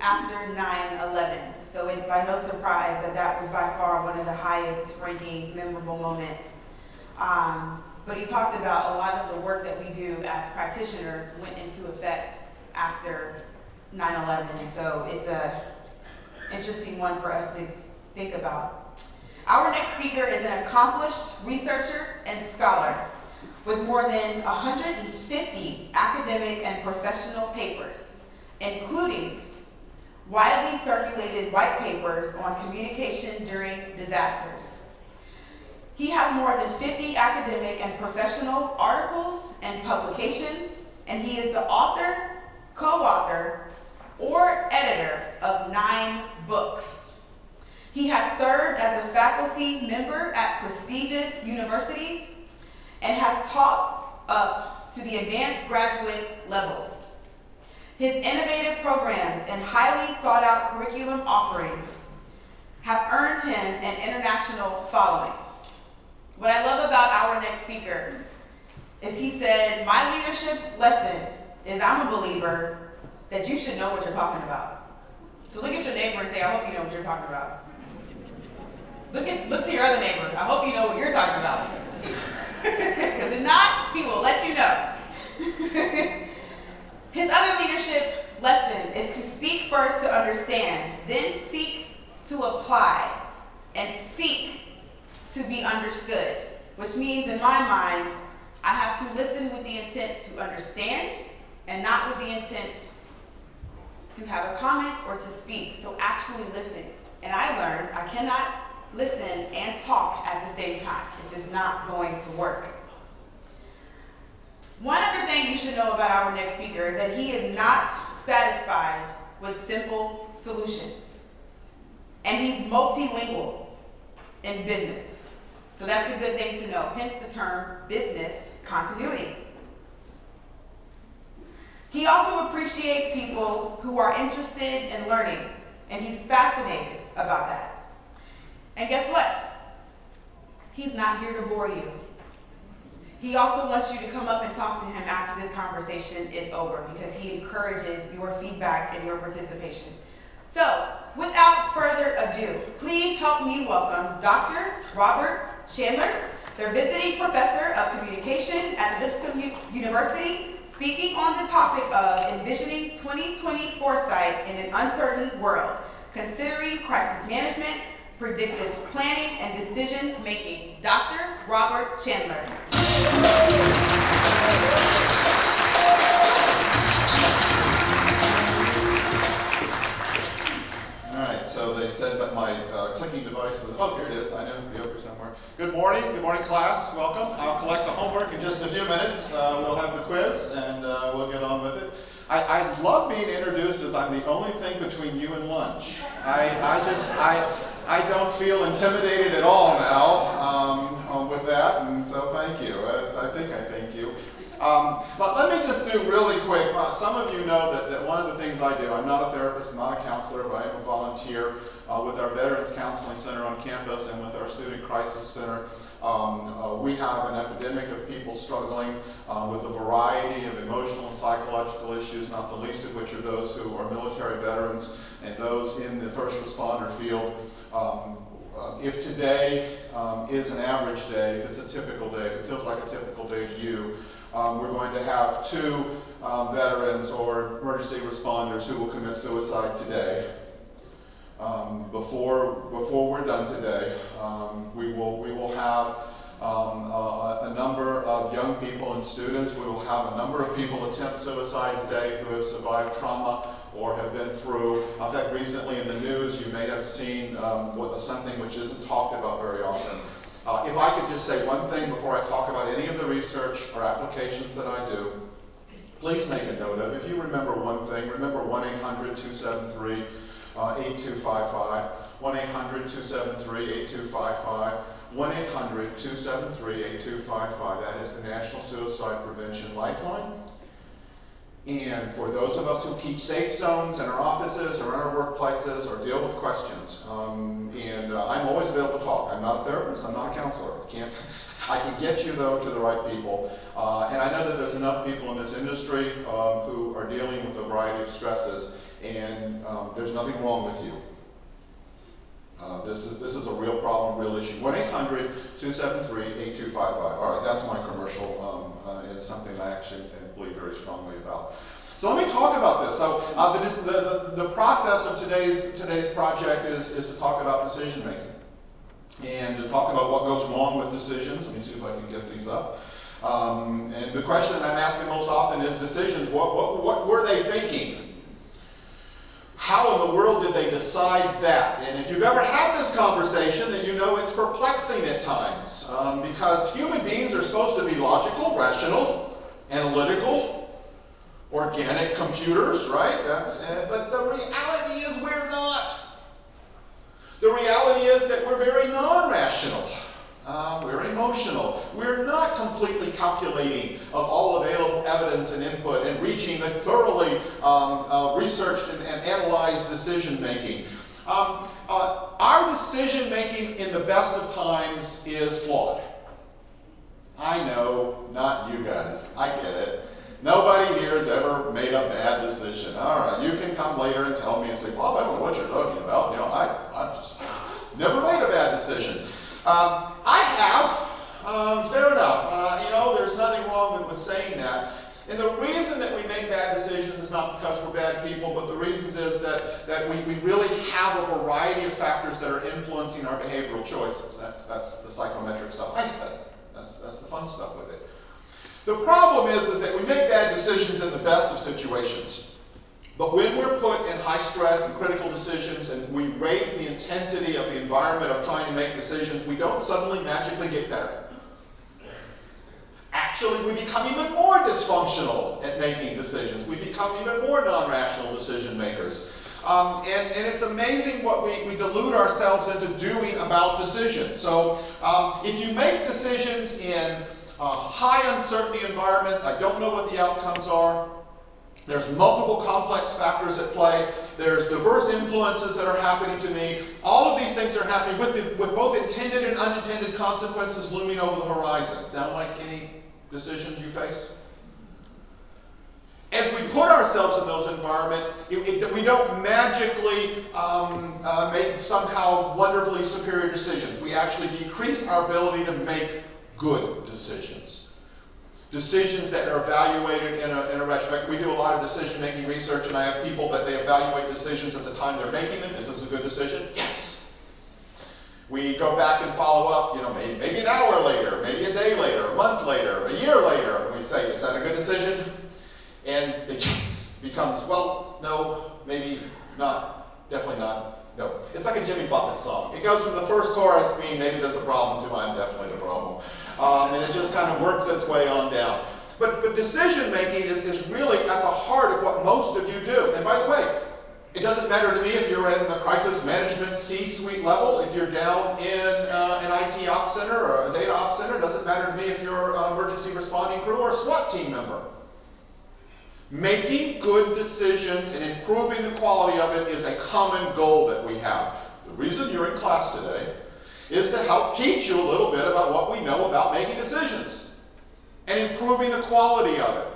after 9/11. So it's by no surprise that that was by far one of the highest ranking memorable moments. But he talked about a lot of the work that we do as practitioners went into effect after 9/11. And so it's an interesting one for us to think about. Our next speaker is an accomplished researcher and scholar with more than 150 academic and professional papers, including widely circulated white papers on communication during disasters. He has more than 50 academic and professional articles and publications, and he is the author, co-author, or editor of 9 books. He has served as a faculty member at prestigious universities and has taught up to the advanced graduate levels. His innovative programs and highly sought-out curriculum offerings have earned him an international following. What I love about our next speaker is he said, my leadership lesson is I'm a believer that you should know what you're talking about. So look at your neighbor and say, I hope you know what you're talking about. Look to your other neighbor. I hope you know what you're talking about. Because if not, he will let you know. His other leadership lesson is to speak first to understand, then seek to apply, and seek to be understood, which means in my mind, I have to listen with the intent to understand and not with the intent to have a comment or to speak. So actually listen. And I learned I cannot listen and talk at the same time. It's just not going to work. One other thing you should know about our next speaker is that he is not satisfied with simple solutions. And he's multilingual in business. So that's a good thing to know, hence the term business continuity. He also appreciates people who are interested in learning, and he's fascinated about that. And guess what? He's not here to bore you. He also wants you to come up and talk to him after this conversation is over because he encourages your feedback and your participation. So, without further ado, please help me welcome Dr. Robert Chandler, the visiting professor of communication at Libscomb University, speaking on the topic of envisioning 2020 foresight in an uncertain world, considering crisis management, predictive planning, and decision making. Dr. Robert Chandler. All right, so they said that my clicking device was, oh, here it is. I know it'll be over somewhere. Good morning, class. Welcome. I'll collect the homework in just a few minutes. We'll have the quiz, and we'll get on with it. I love being introduced as I'm the only thing between you and lunch. I don't feel intimidated at all now with that, and so thank you. I thank you. But let me just do really quick. Some of you know that one of the things I do, I'm not a therapist, I'm not a counselor, but I am a volunteer with our Veterans Counseling Center on campus and with our Student Crisis Center. We have an epidemic of people struggling with a variety of emotional and psychological issues, not the least of which are those who are military veterans and those in the first responder field. If today is an average day, if it's a typical day, if it feels like a typical day to you, we're going to have 2 veterans or emergency responders who will commit suicide today. Before we're done today, we will have a number of young people and students. We will have a number of people attempt suicide today who have survived trauma or have been through. In fact, recently in the news, you may have seen something which isn't talked about very often. If I could just say one thing before I talk about any of the research or applications that I do, please make a note of. If you remember one thing, remember 1-800-273-8255, 1-800-273-8255, 1-800-273-8255. That is the National Suicide Prevention Lifeline. And for those of us who keep safe zones in our offices or in our workplaces or deal with questions, I'm always available to talk. I'm not a therapist, I'm not a counselor. I can get you, though, to the right people. And I know that there's enough people in this industry who are dealing with a variety of stresses. and there's nothing wrong with you. This is a real problem, real issue. 1-800-273-8255. All right, that's my commercial. It's something I actually believe very strongly about. So let me talk about this. So the process of today's project is to talk about decision making and to talk about what goes wrong with decisions. Let me see if I can get these up. And the question I'm asking most often is decisions. What were they thinking? How in the world did they decide that? And if you've ever had this conversation, then you know it's perplexing at times. Because human beings are supposed to be logical, rational, analytical, organic computers, right? But the reality is we're not. The reality is that we're very non-rational. We're emotional. We're not completely calculating of all available evidence and input and reaching a thoroughly researched and analyzed decision making. Our decision making in the best of times is flawed. I know, not you guys. I get it. Nobody here has ever made a bad decision. All right, you can come later and tell me and say, Bob, I don't know what you're talking about. You know, I just never made a bad decision. I have, fair enough. You know, there's nothing wrong with saying that. And the reason that we make bad decisions is not because we're bad people, but the reasons is that we really have a variety of factors that are influencing our behavioral choices. That's the psychometric stuff I study. That's the fun stuff with it. The problem is that we make bad decisions in the best of situations. But when we're put in high stress and critical decisions and we raise the intensity of the environment of trying to make decisions, we don't suddenly magically get better. Actually, we become even more dysfunctional at making decisions. We become even more non-rational decision makers. And it's amazing what we delude ourselves into doing about decisions. So if you make decisions in high uncertainty environments, I don't know what the outcomes are. There's multiple complex factors at play. There's diverse influences that are happening to me. All of these things are happening with both intended and unintended consequences looming over the horizon. Sound like any decisions you face? As we put ourselves in those environments, we don't magically make somehow wonderfully superior decisions. We actually decrease our ability to make good decisions. Decisions that are evaluated in a retrospect. We do a lot of decision-making research, and I have people that they evaluate decisions at the time they're making them. Is this a good decision? Yes. We go back and follow up, you know, maybe an hour later, maybe a day later, a month later, a year later, and we say, is that a good decision? And the yes becomes, well, no, maybe not, definitely not, no. It's like a Jimmy Buffett song. It goes from the first chorus being, maybe there's a problem, to I'm definitely the problem. And it just kind of works its way on down. But decision making is really at the heart of what most of you do. And by the way, it doesn't matter to me if you're in the crisis management C-suite level, if you're down in an IT ops center or a data ops center. It doesn't matter to me if you're an emergency responding crew or a SWAT team member. Making good decisions and improving the quality of it is a common goal that we have. The reason you're in class today is to help teach you a little bit about what we know about making decisions and improving the quality of it.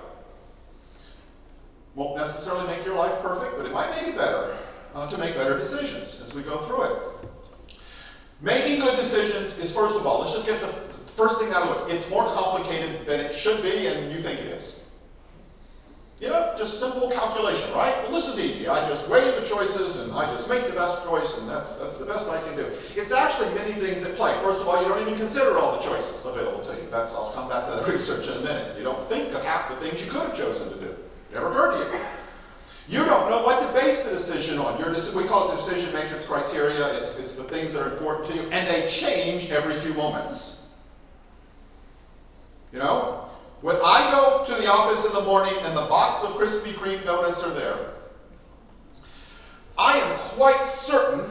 Won't necessarily make your life perfect, but it might make it better to make better decisions as we go through it. Making good decisions is, first of all, let's just get the first thing out of it. It's more complicated than it should be and you think it is. You know, just simple calculation, right? Well, this is easy. I just weigh the choices and I just make the best choice, and that's the best I can do. It's actually many things at play. First of all, you don't even consider all the choices available to you. I'll come back to the research in a minute. You don't think of half the things you could have chosen to do. Never occurred to you. You don't know what to base the decision on. We call it the decision matrix criteria. It's the things that are important to you, and they change every few moments. You know? When I go to the office in the morning and the box of Krispy Kreme donuts are there, I am quite certain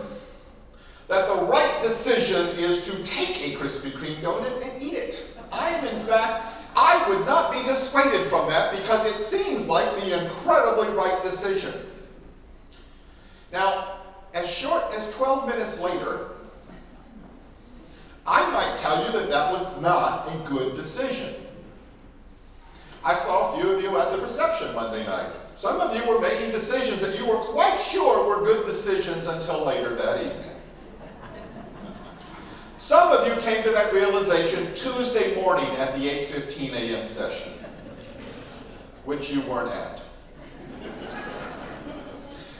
that the right decision is to take a Krispy Kreme donut and eat it. I would not be dissuaded from that because it seems like the incredibly right decision. Now, as short as 12 minutes later, I might tell you that was not a good decision. I saw a few of you at the reception Monday night. Some of you were making decisions that you were quite sure were good decisions until later that evening. Some of you came to that realization Tuesday morning at the 8:15 a.m. session, which you weren't at.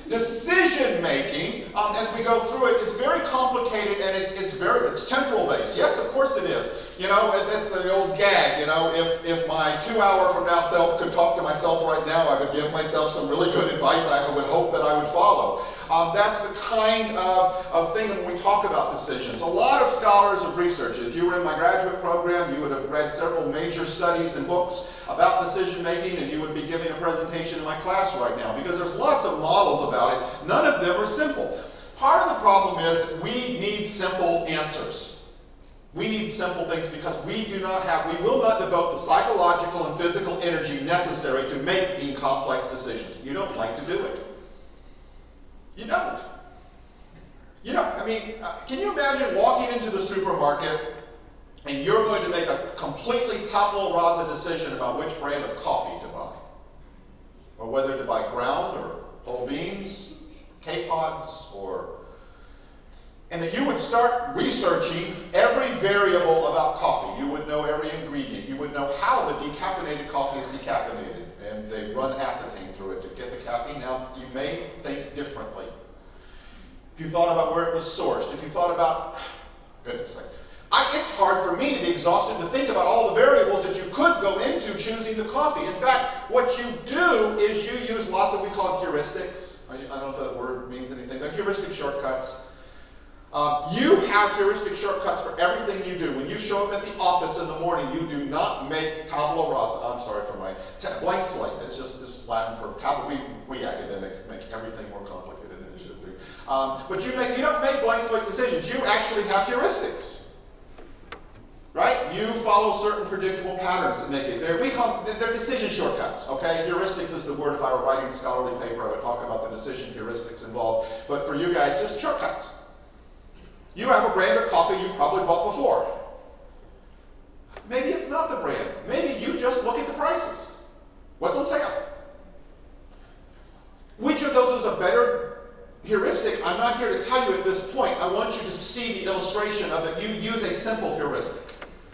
Decision making, as we go through it, is very complicated, and it's temporal based. Yes, of course it is. You know, that's the old gag. You know, if my 2 hour from now self could talk to myself right now, I would give myself some really good advice I would hope that I would follow. That's the kind of thing when we talk about decisions. A lot of scholars have researched it. If you were in my graduate program, you would have read several major studies and books about decision making, and you would be giving a presentation in my class right now, because there's lots of models about it. None of them are simple. Part of the problem is that we need simple answers. We need simple things because we will not devote the psychological and physical energy necessary to making complex decisions. You don't like to do it. You don't. You know, I mean, can you imagine walking into the supermarket and you're going to make a completely tabula rasa decision about which brand of coffee to buy? Or whether to buy ground or whole beans, K-Pods, and that you would start researching every variable about coffee. You would know every ingredient. You would know how the decaffeinated coffee is decaffeinated. And they run acetane through it to get the caffeine. Now, you may think differently. If you thought about where it was sourced, if you thought about, goodness sake, it's hard for me to be exhausted to think about all the variables that you could go into choosing the coffee. In fact, what you do is you use lots of, we call it heuristics. I don't know if that word means anything. They're heuristic shortcuts. You have heuristic shortcuts for everything you do. When you show up at the office in the morning, you do not make tabula rasa. I'm sorry for my blank slate. It's just this Latin for tabula. We academics make everything more complicated than it should be. But you don't make blank slate decisions. You actually have heuristics. Right? You follow certain predictable patterns that make it. They're decision shortcuts. Okay? Heuristics is the word. If I were writing a scholarly paper, I would talk about the decision heuristics involved. But for you guys, just shortcuts. You have a brand of coffee you've probably bought before. Maybe it's not the brand. Maybe you just look at the prices. What's on sale? Which of those is a better heuristic? I'm not here to tell you at this point. I want you to see the illustration of it. You use a simple heuristic.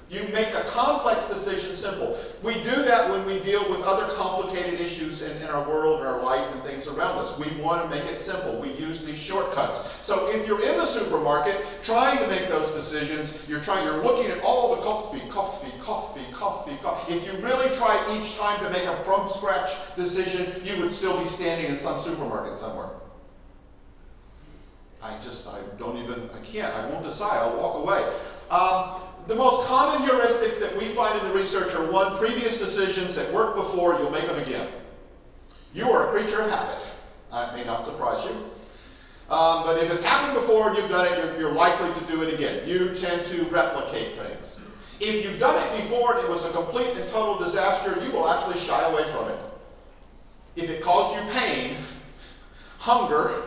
You make a complex decision simple. We do that when we deal with other complicated issues in our world and our life and things around us. We want to make it simple. We use these shortcuts. So if you're in the supermarket trying to make those decisions, you're looking at all the coffee. If you really try each time to make a from scratch decision, you would still be standing in some supermarket somewhere. I can't. I won't decide. I'll walk away. The most common heuristics that we find in the research are: one, previous decisions that worked before, you'll make them again. You are a creature of habit. That may not surprise you. But if it's happened before and you've done it, you're likely to do it again. You tend to replicate things. If you've done it before and it was a complete and total disaster, you will actually shy away from it. If it caused you pain, hunger,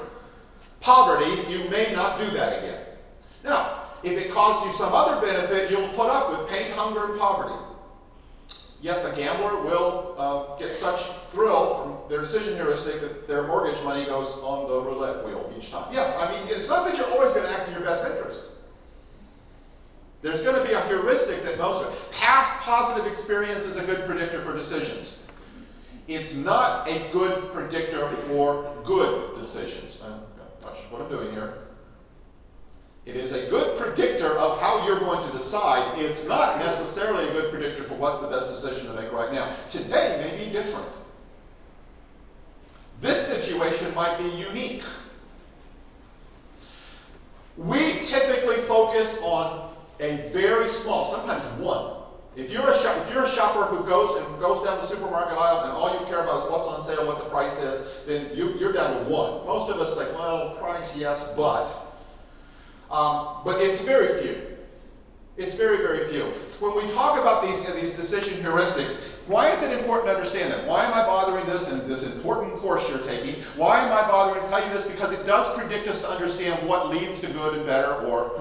poverty, you may not do that again. Now, if it caused you some other benefit, you'll put up with pain, hunger, and poverty. Yes, a gambler will get such thrill from their decision heuristic that their mortgage money goes on the roulette wheel each time. Yes, I mean, it's not that you're always going to act in your best interest. There's going to be a heuristic that past positive experience is a good predictor for decisions. It's not a good predictor for good decisions. Watch what I'm doing here. It is a good predictor of how you're going to decide. It's not necessarily a good predictor for what's the best decision to make right now. Today may be different. This situation might be unique. We typically focus on a very small, sometimes one. If you're a shopper who goes down the supermarket aisle and all you care about is what's on sale, what the price is, then you're down to one. Most of us say, well, price, yes, but it's very few. It's very, very few. When we talk about these decision heuristics, why is it important to understand that? Why am I bothering this in this important course you're taking? Why am I bothering to tell you this? Because it does predict us to understand what leads to good and better, or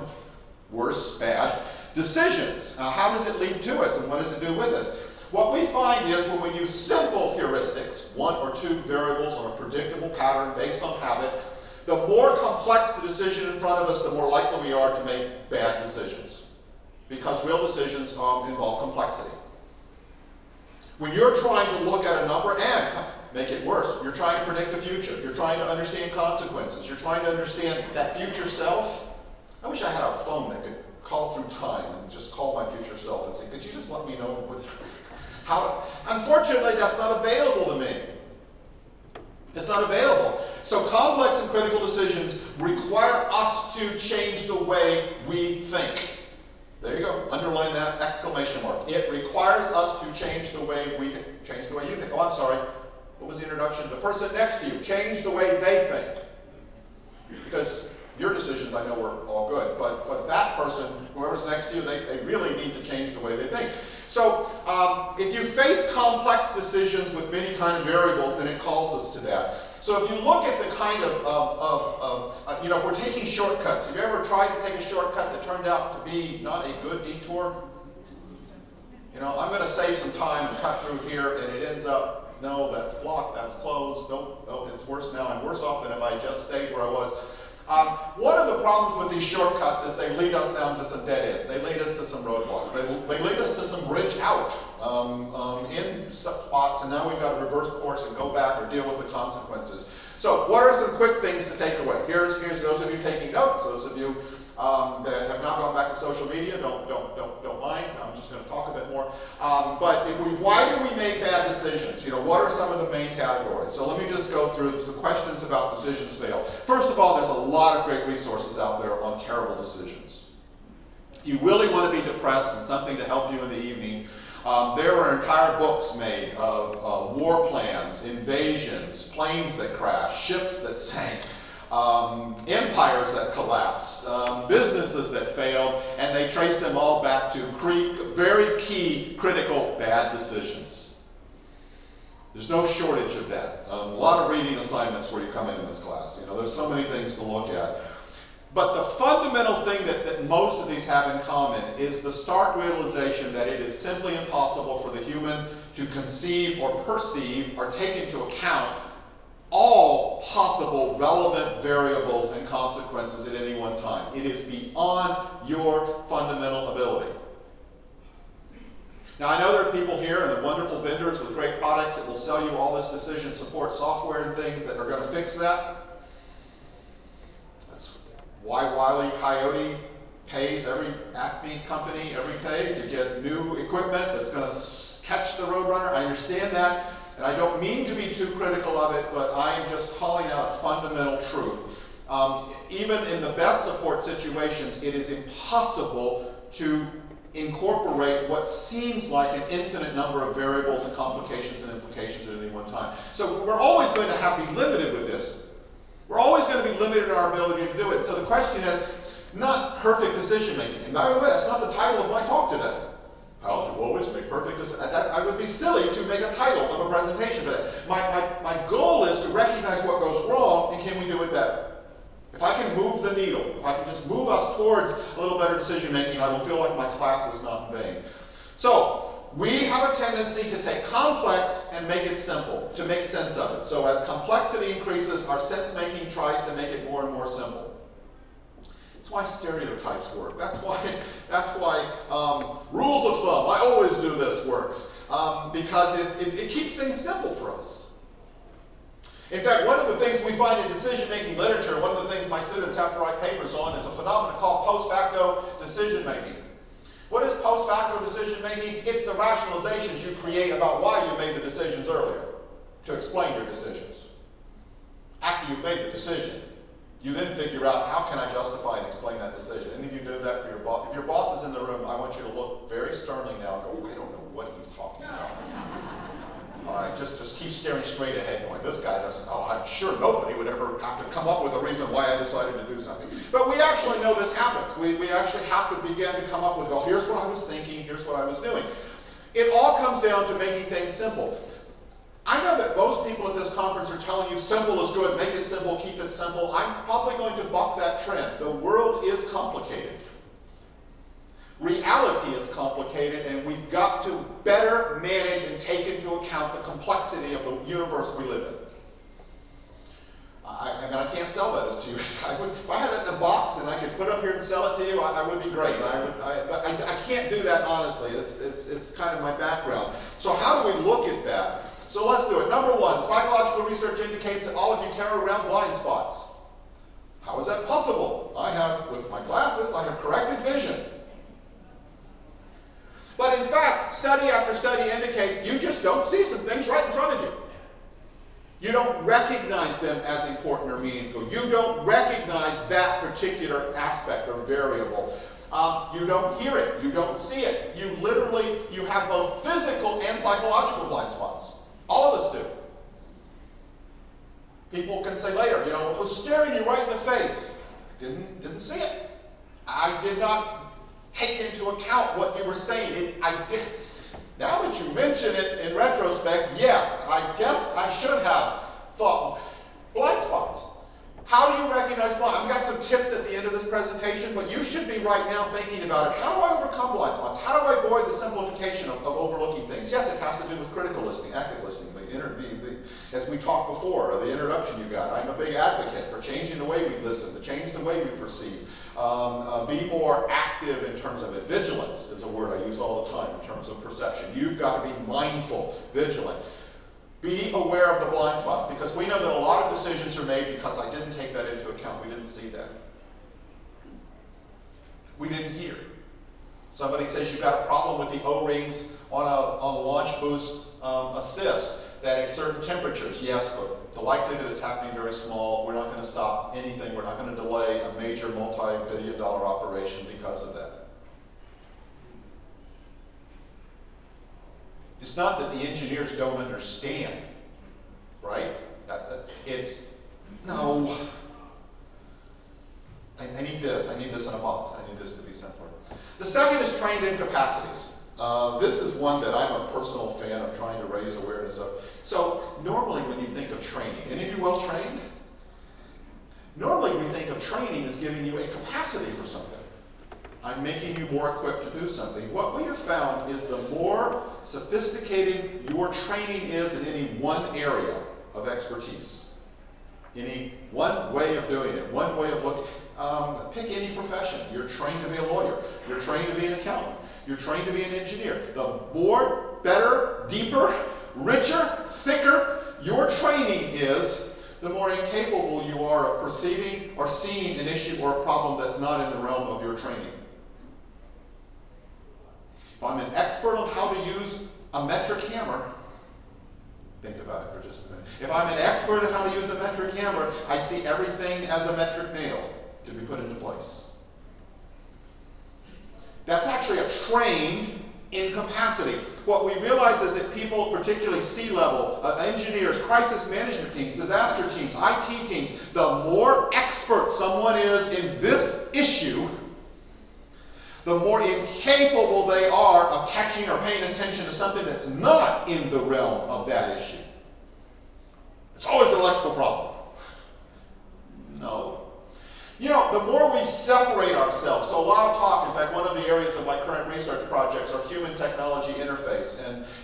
worse, bad, decisions. How does it lead to us, and what does it do with us? What we find is when we use simple heuristics, one or two variables on a predictable pattern based on habit, the more complex the decision in front of us, the more likely we are to make bad decisions. Because real decisions involve complexity. When you're trying to look at a number and make it worse, you're trying to predict the future, you're trying to understand consequences, you're trying to understand that future self. I wish I had a phone that could call through time and just call my future self and say, could you just let me know how? Unfortunately, that's not available to me. It's not available. So complex and critical decisions require us to change the way we think. There you go. Underline that exclamation mark. It requires us to change the way we think. Change the way you think. Oh, I'm sorry. What was the introduction? The person next to you. Change the way they think. Because your decisions, I know, were all good. But that person, whoever's next to you, they really need to change the way they think. So if you face complex decisions with many kind of variables, then it calls us to that. So if you look at the kind you know, if we're taking shortcuts, have you ever tried to take a shortcut that turned out to be not a good detour? You know, I'm going to save some time and cut through here, and it ends up, no, that's blocked, that's closed, no, it's worse now, I'm worse off than if I just stayed where I was. One of the problems with these shortcuts is they lead us down to some dead ends. They lead us to some roadblocks. They lead us to some bridge out in spots, and now we've got to reverse course and go back or deal with the consequences. So what are some quick things to take away? Here's those of you taking notes, those of you that have not gone back to social media, don't mind. I'm just going to talk a bit more. But why do we make bad decisions? You know, what are some of the main categories? So let me just go through some questions about decisions fail. First of all, there's a lot of great resources out there on terrible decisions. If you really want to be depressed and something to help you in the evening, there are entire books made of war plans, invasions, planes that crashed, ships that sank, empires that collapsed, businesses that failed, and they trace them all back to very key, critical, bad decisions. There's no shortage of that. A lot of reading assignments where you come in this class. You know, there's so many things to look at. But the fundamental thing that most of these have in common is the stark realization that it is simply impossible for the human to conceive or perceive or take into account all possible relevant variables and consequences at any one time. It is beyond your fundamental ability. Now, I know there are people here and the wonderful vendors with great products that will sell you all this decision support software and things that are going to fix that. That's why Wile E. Coyote pays every Acme company every day to get new equipment that's going to catch the Roadrunner. I understand that. And I don't mean to be too critical of it, but I'm just calling out a fundamental truth. Even in the best support situations, it is impossible to incorporate what seems like an infinite number of variables and complications and implications at any one time. So we're always going to be limited with this. We're always going to be limited in our ability to do it. So the question is not perfect decision making. And by the way, that's not the title of my talk today. How to always make perfect decisions. I would be silly to make a title of a presentation for that. My goal is to recognize what goes wrong and can we do it better. If I can move the needle, if I can just move us towards a little better decision making, I will feel like my class is not in vain. So we have a tendency to take complex and make it simple, to make sense of it. So as complexity increases, our sense making tries to make it more and more simple. That's why stereotypes work. That's why rules of thumb, I always do this, works. Because it keeps things simple for us. In fact, one of the things we find in decision-making literature, one of the things my students have to write papers on, is a phenomenon called post facto decision-making. What is post facto decision-making? It's the rationalizations you create about why you made the decisions earlier, to explain your decisions. After you've made the decision, you then figure out how can I justify and explain that decision. Any of you do that for your boss? If your boss is in the room, I want you to look very sternly now and go, I don't know what he's talking about. All right, just keep staring straight ahead going, this guy doesn't know. I'm sure nobody would ever have to come up with a reason why I decided to do something. But we actually know this happens. We actually have to begin to come up with, well, here's what I was thinking, here's what I was doing. It all comes down to making things simple. I know that most people at this conference are telling you simple is good, make it simple, keep it simple. I'm probably going to buck that trend. The world is complicated. Reality is complicated, and we've got to better manage and take into account the complexity of the universe we live in. I mean, I can't sell that to you. If I had it in a box and I could put it up here and sell it to you, I would be great. But I can't do that honestly. It's kind of my background. So how do we look at that? So let's do it. Number one, psychological research indicates that all of you carry around blind spots. How is that possible? I have, with my glasses, I have corrected vision. But in fact, study after study indicates you just don't see some things right in front of you. You don't recognize them as important or meaningful. You don't recognize that particular aspect or variable. You don't hear it. You don't see it. You have both physical and psychological blind spots. All of us do. People can say later, you know, it was staring you right in the face. I didn't see it. I did not take into account what you were saying. I did. Now that you mention it in retrospect, yes, I guess I should have thought. Blind spots. How do you recognize blind? I've got some tips at the end of this presentation, but you should be right now thinking about it. How do I overcome blind spots? How do I avoid the simplification of overlooking things? Yes, it has to do with critical listening, active listening, as we talked before, or the introduction you got. I'm a big advocate for changing the way we listen, to change the way we perceive. Be more active in terms of it. Vigilance is a word I use all the time in terms of perception. You've got to be mindful, vigilant. Be aware of the blind spots, because we know that a lot of decisions are made because I didn't take that into account. We didn't see that. We didn't hear. Somebody says you've got a problem with the O-rings on a launch boost assist, that at certain temperatures, yes, but the likelihood is happening very small. We're not going to stop anything. We're not going to delay a major multi-billion-dollar operation because of that. It's not that the engineers don't understand, right? No. I need this. I need this in a box. I need this to be simpler. The second is trained incapacities. This is one that I'm a personal fan of trying to raise awareness of. So normally when you think of training, any of you well trained? Normally we think of training as giving you a capacity for something. I'm making you more equipped to do something. What we have found is the more sophisticated your training is in any one area of expertise, any one way of doing it, one way of looking. Pick any profession. You're trained to be a lawyer. You're trained to be an accountant. You're trained to be an engineer. The more, better, deeper, richer, thicker your training is, the more incapable you are of perceiving or seeing an issue or a problem that's not in the realm of your training. If I'm an expert on how to use a metric hammer, think about it for just a minute. If I'm an expert on how to use a metric hammer, I see everything as a metric nail to be put into place. That's actually a trained incapacity. What we realize is that people, particularly C-level, engineers, crisis management teams, disaster teams, IT teams, the more expert someone is in this issue, the more incapable they are of catching or paying attention to something that's not in the realm of that issue. It's always an electrical problem. No. You know, the more we separate ourselves, so a lot of talk, in fact, one of the areas of my current research projects are human technology interface,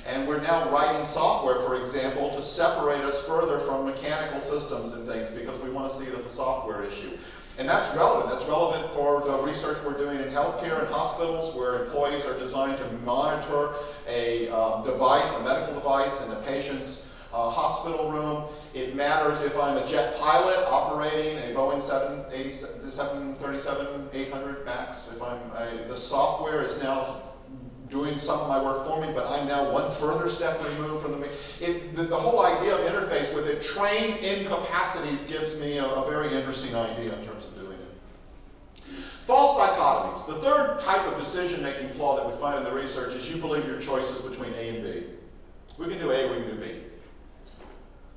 and we're now writing software, for example, to separate us further from mechanical systems and things, because we want to see it as a software issue. And that's relevant. That's relevant for the research we're doing in healthcare and hospitals, where employees are designed to monitor a device, a medical device, in a patient's hospital room. It matters if I'm a jet pilot operating a Boeing 737-800 MAX. If the software is now doing some of my work for me, but I'm now one further step removed from the whole idea of interface with it, trained incapacities, gives me a very interesting idea in terms of doing it. False dichotomies. The third type of decision-making flaw that we find in the research is you believe your choices between A and B. We can do A, we can do B.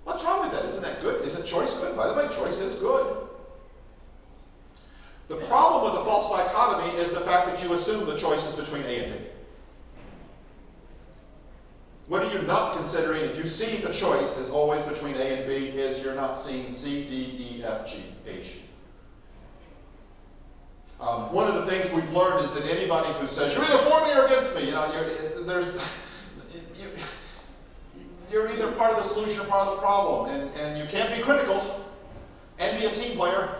What's wrong with that? Isn't that good? Isn't choice good? By the way, choice is good. The problem with the false dichotomy is the fact that you assume the choice is between A and B. What are you not considering if you see the choice is always between A and B is you're not seeing C, D, E, F, G, H. One of the things we've learned is that anybody who says, you're either for me or against me, you're either part of the solution or part of the problem, and you can't be critical and be a team player.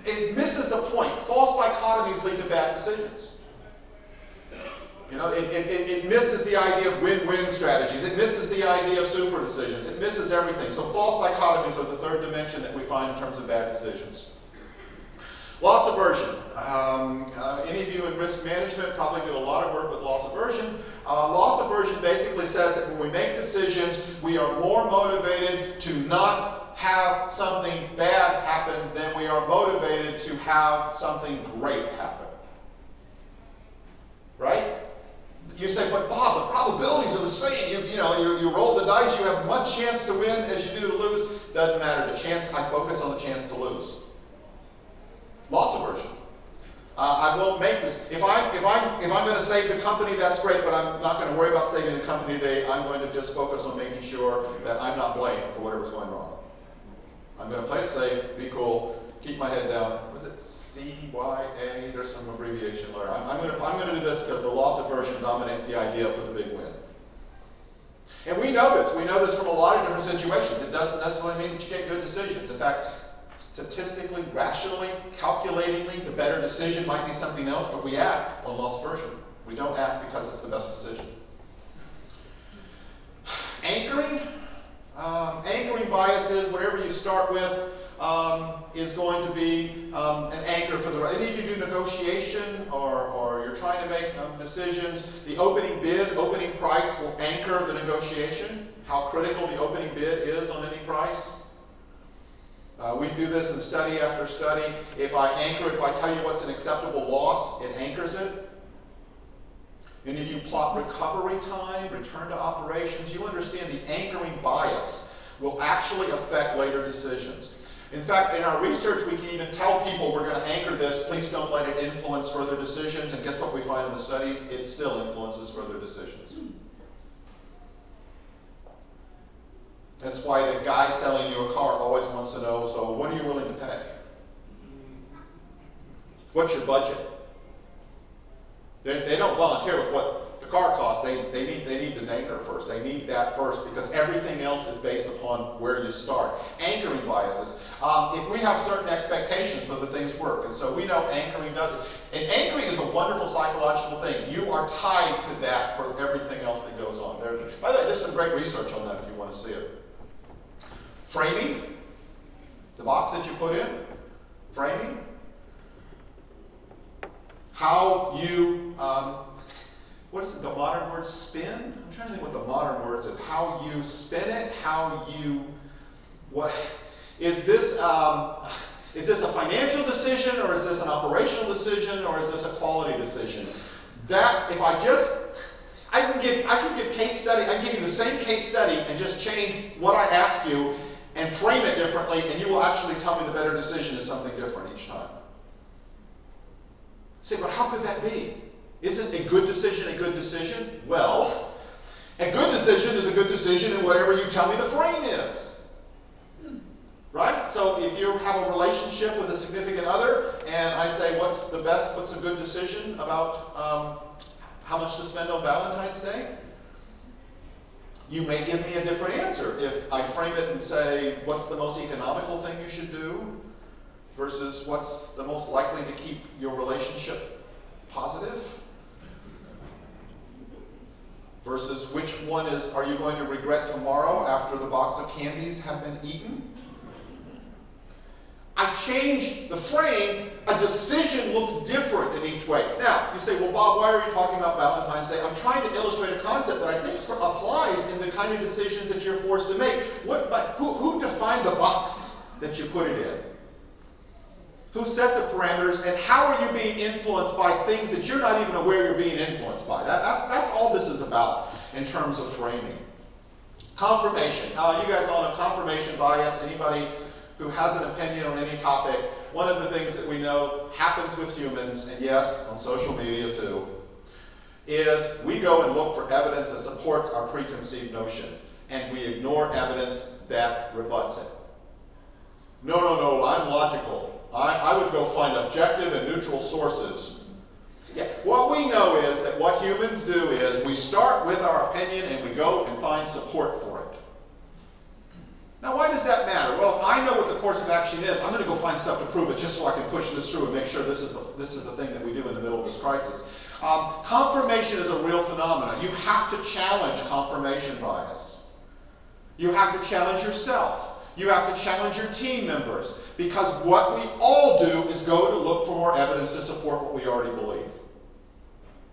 It misses the point. False dichotomies lead to bad decisions. It misses the idea of win-win strategies. It misses the idea of super decisions. It misses everything. So false dichotomies are the third dimension that we find in terms of bad decisions. Loss aversion. Any of you in risk management probably do a lot of work with loss aversion. Loss aversion basically says that when we make decisions, we are more motivated to not have something bad happen than we are motivated to have something great happen. Right? You say, but Bob, the probabilities are the same. You roll the dice, you have as much chance to win as you do to lose. Doesn't matter. The chance, I focus on the chance to lose. Loss aversion. I won't make this. If I'm going to save the company, that's great, but I'm not going to worry about saving the company today. I'm going to just focus on making sure that I'm not blamed for whatever's going wrong. I'm going to play it safe, be cool, keep my head down. What is it? CYA? There's some abbreviation there. I'm going to do this because the loss aversion dominates the idea for the big win. And we know this. We know this from a lot of different situations. It doesn't necessarily mean that you get good decisions. In fact, statistically, rationally, calculatingly, the better decision might be something else, but we act on loss aversion. We don't act because it's the best decision. Anchoring. Anchoring biases, whatever you start with, is going to be an anchor for the right. Any of you do negotiation or you're trying to make decisions, the opening bid, opening price will anchor the negotiation, how critical the opening bid is on any price. We do this in study after study. If I tell you what's an acceptable loss, it anchors it. And if you plot recovery time, return to operations, you understand the anchoring bias will actually affect later decisions. In fact, in our research, we can even tell people we're going to anchor this, please don't let it influence further decisions. And guess what we find in the studies? It still influences further decisions. That's why the guy selling you a car always wants to know, so what are you willing to pay? What's your budget? They don't volunteer with what the car costs. They need an anchor first. They need that first because everything else is based upon where you start. Anchoring biases. If we have certain expectations for the things work, and so we know anchoring does it. And anchoring is a wonderful psychological thing. You are tied to that for everything else that goes on. By the way, there's some great research on that if you want to see it. Framing, the box that you put in, framing. How you, what is it, the modern word spin? I'm trying to think what the modern words of how you spin it, what, is this a financial decision, or is this an operational decision, or is this a quality decision? That, if I can give case study, I can give you the same case study and just change what I ask you and frame it differently, and you will actually tell me the better decision is something different each time. Say, but how could that be? Isn't a good decision a good decision? Well, a good decision is a good decision in whatever you tell me the frame is. Right? So if you have a relationship with a significant other, and I say, what's a good decision about how much to spend on Valentine's Day? You may give me a different answer if I frame it and say, what's the most economical thing you should do versus what's the most likely to keep your relationship positive versus which one are you going to regret tomorrow after the box of candies have been eaten? I change the frame, a decision looks different in each way. Now, you say, well, Bob, why are you talking about Valentine's Day? I'm trying to illustrate a concept that I think applies in the kind of decisions that you're forced to make. Who defined the box that you put it in? Who set the parameters, and how are you being influenced by things that you're not even aware you're being influenced by? That's all this is about in terms of framing. Confirmation. You guys all know confirmation bias. Anybody who has an opinion on any topic, one of the things that we know happens with humans, and yes, on social media too, is we go and look for evidence that supports our preconceived notion, and we ignore evidence that rebuts it. No, I'm logical. I would go find objective and neutral sources. Yeah. What we know is that what humans do is we start with our opinion and we go and find support for it. Now, why does that matter? Well, if I know what the course of action is, I'm going to go find stuff to prove it just so I can push this through and make sure this is the thing that we do in the middle of this crisis. Confirmation is a real phenomenon. You have to challenge confirmation bias. You have to challenge yourself. You have to challenge your team members, because what we all do is go to look for more evidence to support what we already believe.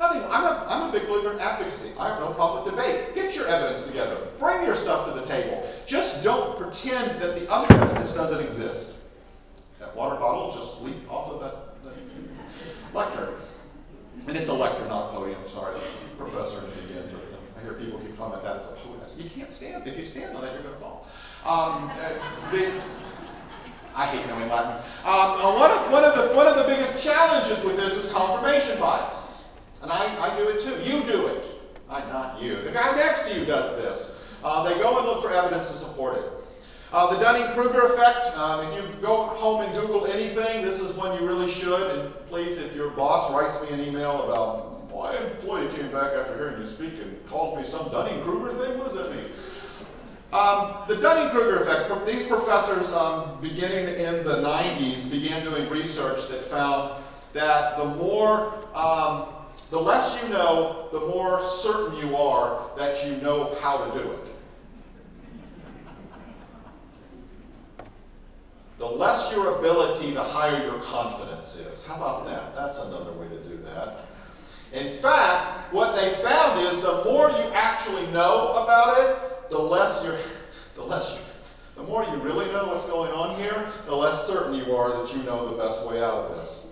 I'm a big believer in advocacy. I have no problem with debate. Get your evidence together. Bring your stuff to the table. Just don't pretend that the other evidence doesn't exist. That water bottle just leaked off of the lectern. And it's a lectern, not a podium. Sorry, that's a professor in the beginning. I hear people keep talking about that as a podium. You can't stand. If you stand on that, you're going to fall. I hate knowing Latin. One of the biggest challenges with this is confirmation bias. And I do it too. You do it. Not you. The guy next to you does this. They go and look for evidence to support it. The Dunningkruger effect, if you go home and Google anything, this is one you really should. And please, if your boss writes me an email about, my employee came back after hearing you speak and calls me some Dunningkruger thing, what does that mean? The Dunningkruger effect, these professors beginning in the 90s began doing research that found that the less you know, the more certain you are that you know how to do it. The less your ability, the higher your confidence is. How about that? That's another way to do that. In fact, what they found is the more you actually know about it, the more you really know what's going on here, the less certain you are that you know the best way out of this.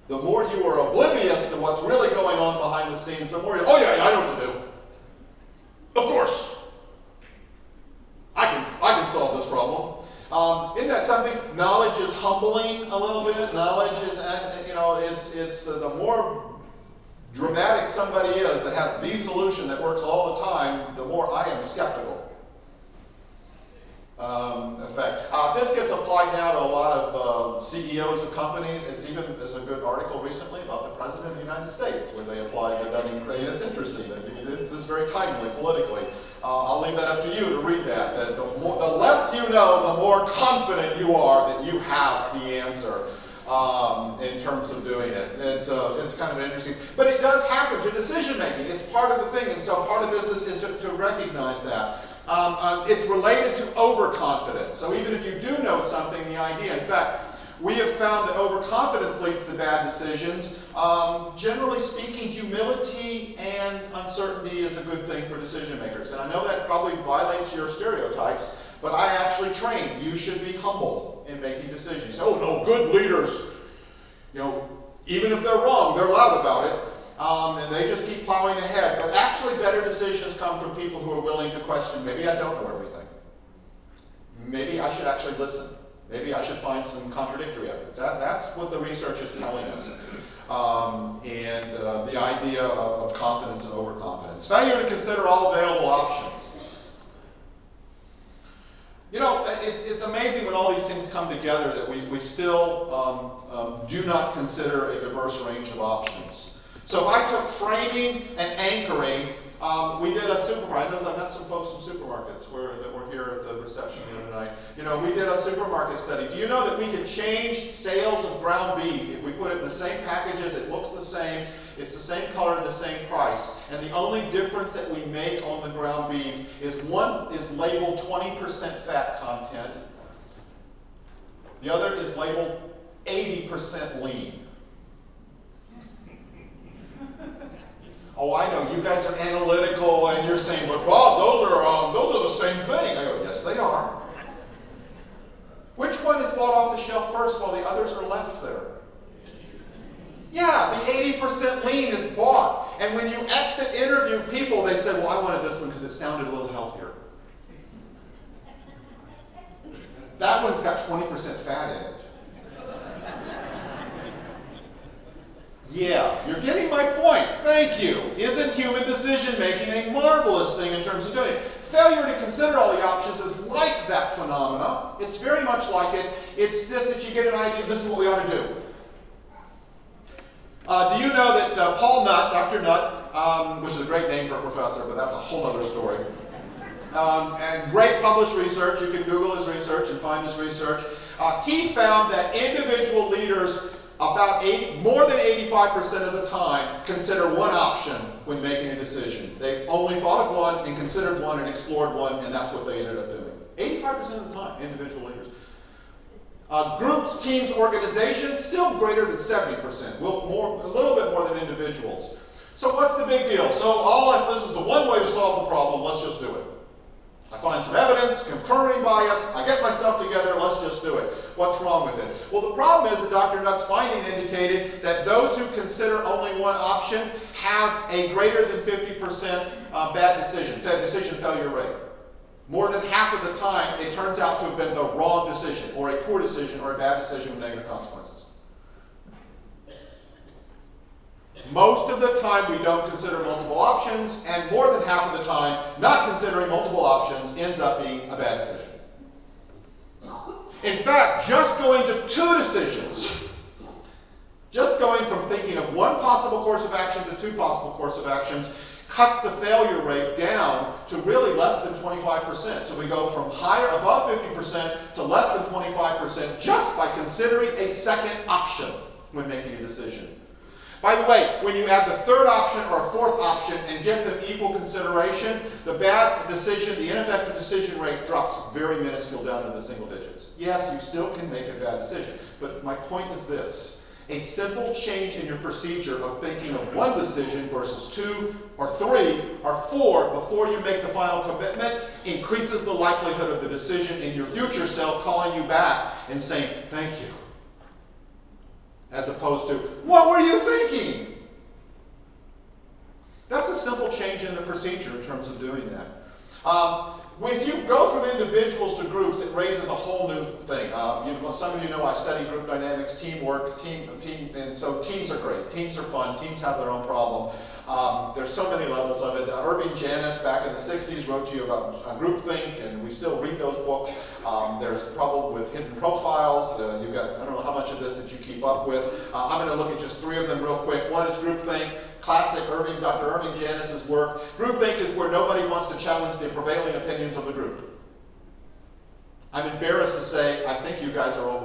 The more you are oblivious to what's really going on behind the scenes, the more oh yeah, I know what to do. Of course. I can solve this problem. Isn't that something? Knowledge is humbling a little bit. Knowledge is, it's the more dramatic somebody is that has the solution that works all the time, the more I am skeptical. Effect. This gets applied now to a lot of CEOs of companies. There's a good article recently about the President of the United States where they applied the Dunning-Kruger. It's interesting. This is very timely politically. I'll leave that up to you to read that. The less you know, the more confident you are that you have the answer in terms of doing it. It's kind of interesting. But it does happen to decision making. It's part of the thing. And so part of this is to recognize that. It's related to overconfidence. So even if you do know something, the idea, in fact, we have found that overconfidence leads to bad decisions. Generally speaking, humility and uncertainty is a good thing for decision makers. And I know that probably violates your stereotypes, but I actually train. You should be humble in making decisions. Oh no, good leaders, even if they're wrong, they're loud about it. And they just keep plowing ahead. But actually better decisions come from people who are willing to question, maybe I don't know everything. Maybe I should actually listen. Maybe I should find some contradictory evidence. That's what the research is telling us. The idea of confidence and overconfidence. Failure to consider all available options. It's amazing when all these things come together that we still do not consider a diverse range of options. So I took framing and anchoring. We did a supermarket. I met some folks from supermarkets that were here at the reception the other night. We did a supermarket study. Do you know that we can change sales of ground beef if we put it in the same packages? It looks the same. It's the same color, the same price. And the only difference that we make on the ground beef is one is labeled 20% fat content. The other is labeled 80% lean. Oh, I know, you guys are analytical and you're saying, but Bob, those are the same thing. I go, yes, they are. Which one is bought off the shelf first while the others are left there? Yeah, the 80% lean is bought. And when you exit interview people, they say, well, I wanted this one because it sounded a little healthier. That one's got 20% fat in it. Yeah, you're getting my point. Thank you. Isn't human decision-making a marvelous thing in terms of doing it? Failure to consider all the options is like that phenomena. It's very much like it. It's just that you you get an idea? This is what we ought to do. Do you know that Paul Nutt, Dr. Nutt, which is a great name for a professor, but that's a whole other story, and great published research, you can Google his research and find his research, he found that individual leaders about more than 85% of the time consider one option when making a decision. They only thought of one and considered one and explored one, and that's what they ended up doing. 85% of the time, individual leaders. Groups, teams, organizations, still greater than 70%, a little bit more than individuals. So what's the big deal? So this is the one way to solve the problem, let's just do it. I find some evidence, concurring bias, I get my stuff together, let's just do it. What's wrong with it? Well, the problem is that Dr. Nutt's finding indicated that those who consider only one option have a greater than 50% bad decision failure rate. More than half of the time, it turns out to have been the wrong decision, or a poor decision, or a bad decision with negative consequences. Most of the time, we don't consider multiple options, and more than half of the time, not considering multiple options ends up being a bad decision. In fact, just going to two decisions, just going from thinking of one possible course of action to two possible course of actions, cuts the failure rate down to really less than 25%. So we go from higher, above 50%, to less than 25% just by considering a second option when making a decision. By the way, when you add the third option or a fourth option and give them equal consideration, the bad decision, the ineffective decision rate drops very minuscule down to the single digits. Yes, you still can make a bad decision, but my point is this. A simple change in your procedure of thinking of one decision versus two or three or four before you make the final commitment increases the likelihood of the decision in your future self calling you back and saying, thank you. As opposed to, what were you thinking? That's a simple change in the procedure in terms of doing that. If you go from individuals to groups, it raises a whole new thing. Some of you know I study group dynamics, teamwork, and so teams are great. Teams are fun. Teams have their own problem. There's so many levels of it. Irving Janis back in the 60s wrote to you about groupthink, and we still read those books. There's a problem with hidden profiles. You've got, I don't know how much of this that you keep up with. I'm going to look at just three of them real quick. One is groupthink. Classic Dr. Irving Janis's work. Groupthink is where nobody wants to challenge the prevailing opinions of the group. I'm embarrassed to say, I think you guys are all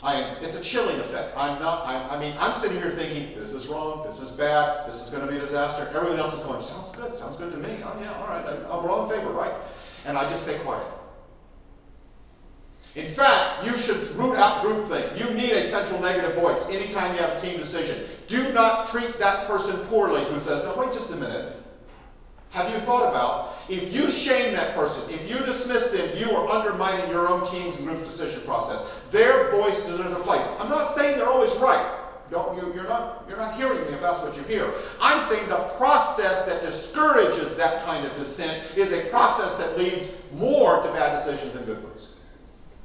wrong. It's a chilling effect. I'm sitting here thinking, this is wrong, this is bad, this is going to be a disaster. Everyone else is going, sounds good to me. Oh yeah, all right, we're all in favor, right? And I just stay quiet. In fact, you should root out groupthink. You need a central negative voice anytime you have a team decision. Do not treat that person poorly who says, no, wait just a minute. Have you thought about, if you shame that person, if you dismiss them, you are undermining your own team's and group's decision process. Their voice deserves a place. I'm not saying they're always right. You're not hearing me if that's what you hear. I'm saying the process that discourages that kind of dissent is a process that leads more to bad decisions than good ones.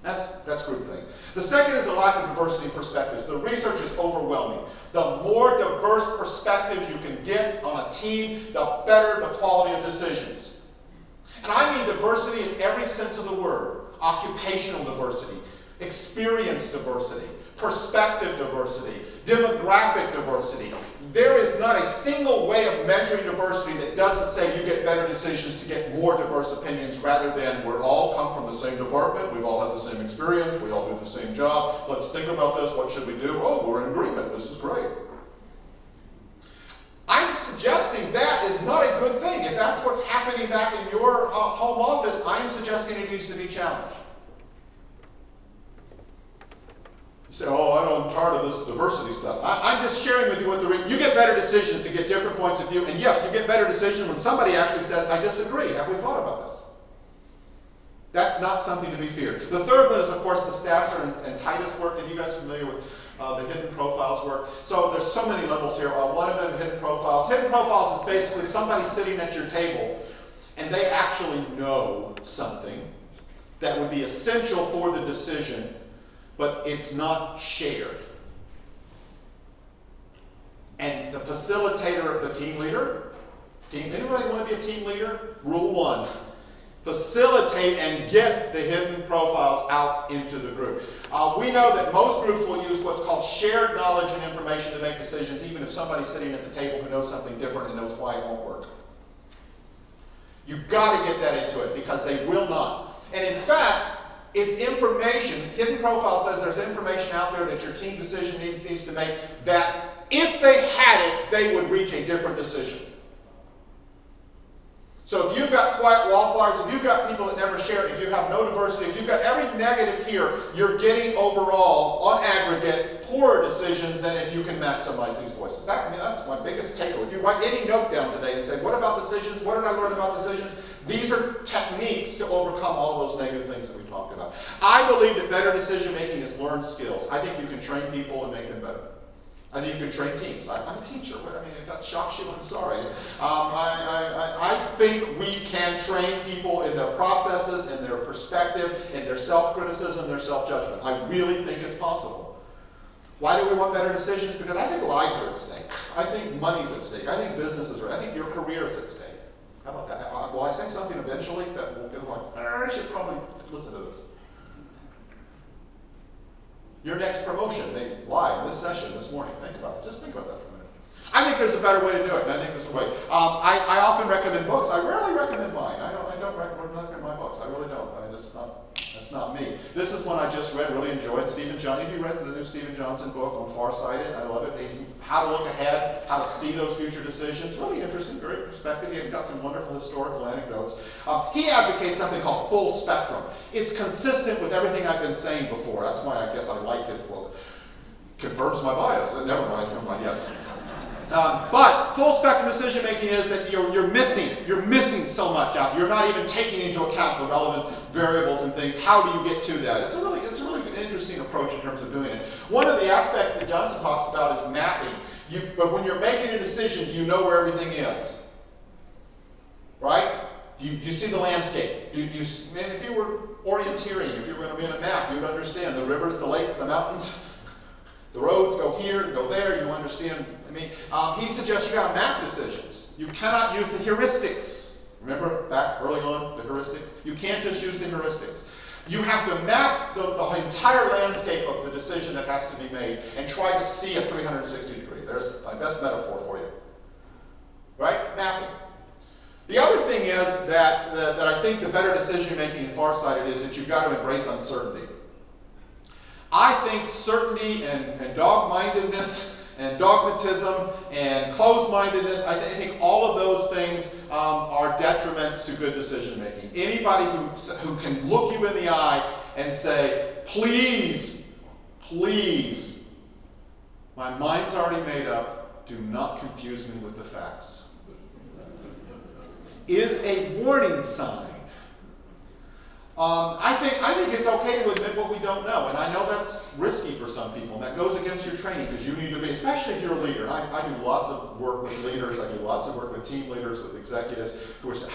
That's groupthink. The second is a lack of diversity in perspectives. The research is overwhelming. The more diverse perspectives you can get on a team, the better the quality of decisions. And I mean diversity in every sense of the word. Occupational diversity, experience diversity, perspective diversity, demographic diversity. There is not a single way of measuring diversity that doesn't say you get better decisions to get more diverse opinions rather than we're all come from the same department, we've all had the same experience, we all do the same job, let's think about this, what should we do? Oh, we're in agreement, this is great. I'm suggesting that is not a good thing. If that's what's happening back in your home office, I'm suggesting it needs to be challenged. You say, oh, I'm tired of this diversity stuff. I'm just sharing with you what you get better decisions to get different points of view. And yes, you get better decisions when somebody actually says, I disagree. Have we thought about this? That's not something to be feared. The third one is, of course, the Stasser and Titus work. Are you guys familiar with the hidden profiles work? So there's so many levels here. One of them, hidden profiles. Hidden profiles is basically somebody sitting at your table and they actually know something that would be essential for the decision, but it's not shared. And the facilitator, the team leader, anybody want to be a team leader? Rule 1, Facilitate and get the hidden profiles out into the group. We know that most groups will use what's called shared knowledge and information to make decisions, even if somebody's sitting at the table who knows something different and knows why it won't work. You've got to get that into it because they will not. And in fact, it's information. Hidden profile says there's information out there that your team decision needs to make that if they had it, they would reach a different decision. So if you've got quiet wallflowers, if you've got people that never share, if you have no diversity, if you've got every negative here, you're getting overall, on aggregate, poorer decisions than if you can maximize these voices. That's my biggest takeaway. If you write any note down today and say, what about decisions? What did I learn about decisions? These are techniques to overcome all of those negative things that we talked about. I believe that better decision making is learned skills. I think you can train people and make them better. I think you can train teams. I'm a teacher. If that shocks you, I'm sorry. I think we can train people in their processes, in their perspective, in their self-criticism, their self-judgment. I really think it's possible. Why do we want better decisions? Because I think lives are at stake. I think money's at stake. I think businesses are. I think your career is at stake. How about that? Will I say something eventually that will go like, I should probably listen to this. Your next promotion may lie in this session this morning. Think about it. Just think about that for a minute. I think there's a better way to do it, and I think there's a way. I often recommend books. I rarely recommend mine. I don't recommend my books. I really don't. That's not me. This is one I just read, really enjoyed. Stephen Johnson. Have you read the new Stephen Johnson book on Farsighted? I love it. It's how to look ahead, how to see those future decisions. Really interesting, great perspective. He's got some wonderful historical anecdotes. He advocates something called full spectrum. It's consistent with everything I've been saying before. That's why I guess I like his book. Confirms my bias. Never mind, yes. But full spectrum decision making is that you're missing so much out there. You're not even taking into account the relevant variables and things. How do you get to that? It's a really interesting approach in terms of doing it. One of the aspects that Johnson talks about is mapping. But when you're making a decision, do you know where everything is? Right? Do you see the landscape? If you were orienteering, if you were going to be in a map, you would understand the rivers, the lakes, the mountains. The roads go here, go there, you understand. He suggests you got to map decisions. You cannot use the heuristics. Remember back early on, the heuristics? You can't just use the heuristics. You have to map the entire landscape of the decision that has to be made and try to see a 360 degree. There's my best metaphor for you. Right? Mapping. The other thing is that I think the better decision making in Farsighted is that you've got to embrace uncertainty. I think certainty and dog-mindedness and dogmatism and closed-mindedness, I think all of those things are detriments to good decision-making. Anybody who can look you in the eye and say, please, please, my mind's already made up, do not confuse me with the facts, is a warning sign. I think it's okay to admit what we don't know, and I know that's risky for some people, and that goes against your training because you need to be, especially if you're a leader. And I do lots of work with leaders, I do lots of work with team leaders, with executives who are saying,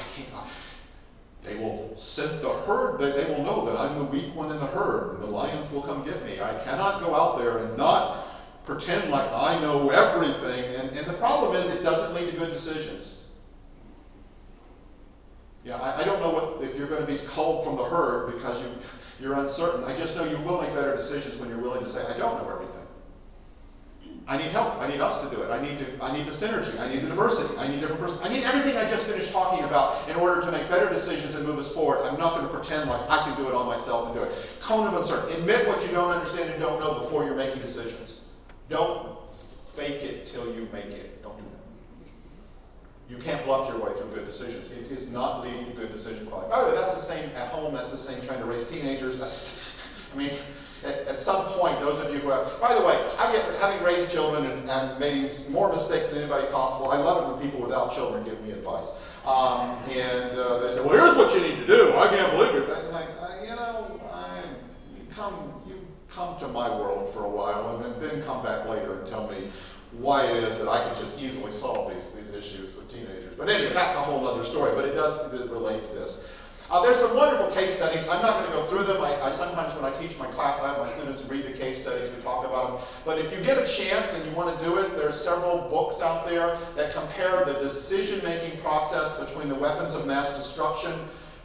they will scent the herd, they will know that I'm the weak one in the herd, and the lions will come get me. I cannot go out there and not pretend like I know everything, and the problem is it doesn't lead to good decisions. Yeah, I don't know if you're going to be culled from the herd because you're uncertain. I just know you will make better decisions when you're willing to say, I don't know everything. I need help. I need us to do it. I need the synergy. I need the diversity. I need different person. I need everything I just finished talking about in order to make better decisions and move us forward. I'm not going to pretend like I can do it all myself and do it. Cone of uncertainty. Admit what you don't understand and don't know before you're making decisions. Don't fake it till you make it. Don't do that. You can't bluff your way through good decisions. It is not leading to good decision quality. By the way, that's the same at home. That's the same trying to raise teenagers. At some point, those of you who have... By the way, having raised children and made more mistakes than anybody possible, I love it when people without children give me advice. They say, well, here's what you need to do. I can't believe it. I'm like, you come to my world for a while and then come back later and tell me why it is that I can just easily solve these issues with teenagers. But anyway, that's a whole other story, but it does relate to this. There's some wonderful case studies. I'm not going to go through them. I sometimes, when I teach my class, I have my students read the case studies. We talk about them. But if you get a chance and you want to do it, there's several books out there that compare the decision-making process between the weapons of mass destruction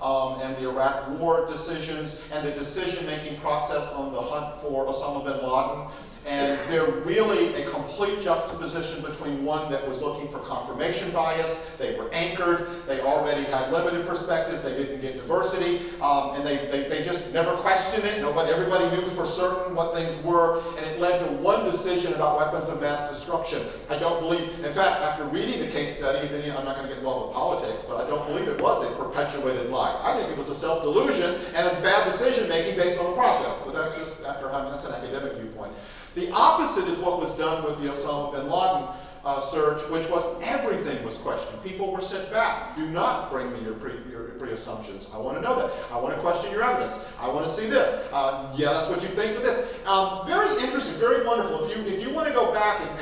and the Iraq War decisions, and the decision-making process on the hunt for Osama bin Laden. And they're really a complete juxtaposition between one that was looking for confirmation bias, they were anchored, they already had limited perspectives, they didn't get diversity, and they just never questioned it. Everybody knew for certain what things were, and it led to one decision about weapons of mass destruction. I don't believe, in fact, after reading the case study, I'm not going to get involved with politics, but I don't believe it was a perpetuated lie. I think it was a self-delusion and a bad decision-making based on the process, but that's just after having, that's an academic viewpoint. The opposite is what was done with the Osama bin Laden search, which was everything was questioned. People were sent back. Do not bring me your pre-assumptions. I want to know that. I want to question your evidence. I want to see this. Yeah, that's what you think with this. Very interesting, very wonderful. If you want to go back and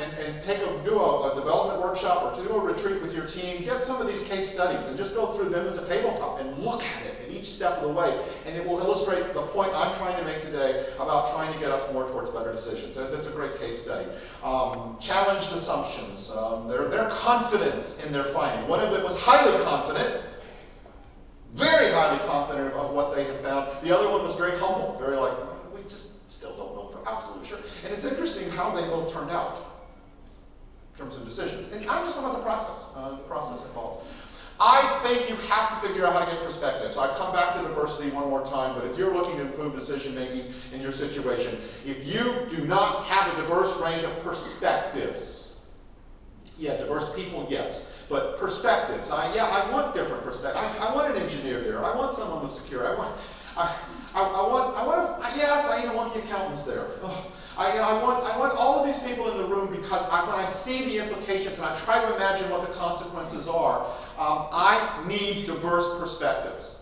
do a development workshop or to do a retreat with your team, get some of these case studies and just go through them as a tabletop and look at it at each step of the way. And it will illustrate the point I'm trying to make today about trying to get us more towards better decisions. That's a great case study. Challenged assumptions. Their confidence in their finding. One of them was highly confident, very highly confident of what they had found. The other one was very humble, very like, we just still don't know for absolutely sure. And it's interesting how they both turned out in terms of decision. I'm just about the process involved. I think you have to figure out how to get perspectives. I've come back to diversity one more time, but if you're looking to improve decision making in your situation, if you do not have a diverse range of perspectives, yeah, diverse people, yes, but perspectives. I want different perspectives. I want an engineer there. I want someone with security. I even want the accountants there. I want all of these people in the room because when I see the implications and I try to imagine what the consequences are, I need diverse perspectives.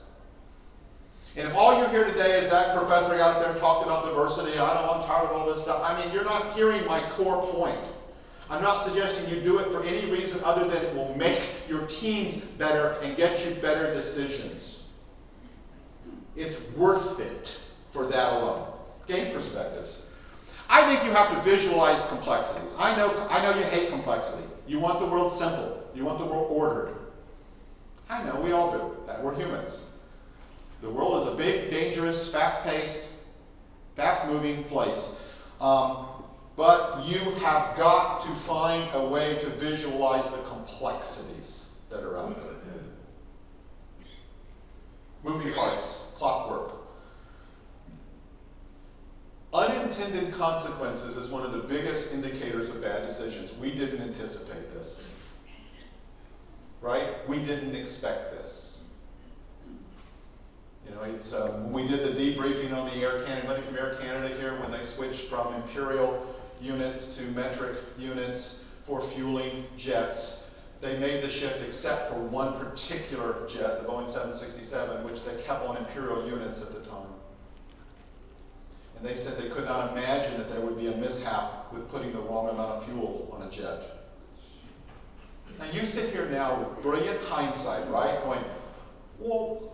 And if all you hear today is that professor got up there and talked about diversity, I'm tired of all this stuff, I mean, you're not hearing my core point. I'm not suggesting you do it for any reason other than it will make your teams better and get you better decisions. It's worth it for that alone. Gain perspectives. I think you have to visualize complexities. I know you hate complexity. You want the world simple. You want the world ordered. I know we all do. That we're humans. The world is a big, dangerous, fast-paced, fast-moving place. But you have got to find a way to visualize the complexities that are out there. Moving parts, clockwork. Unintended consequences is one of the biggest indicators of bad decisions. We didn't anticipate this. Right? We didn't expect this. You know, it's when we did the debriefing on the Air Canada, anybody from Air Canada here, when they switched from imperial units to metric units for fueling jets, they made the shift except for one particular jet, the Boeing 767, which they kept on imperial units at the time. And they said they could not imagine that there would be a mishap with putting the wrong amount of fuel on a jet. Now you sit here now with brilliant hindsight, right? Going, well,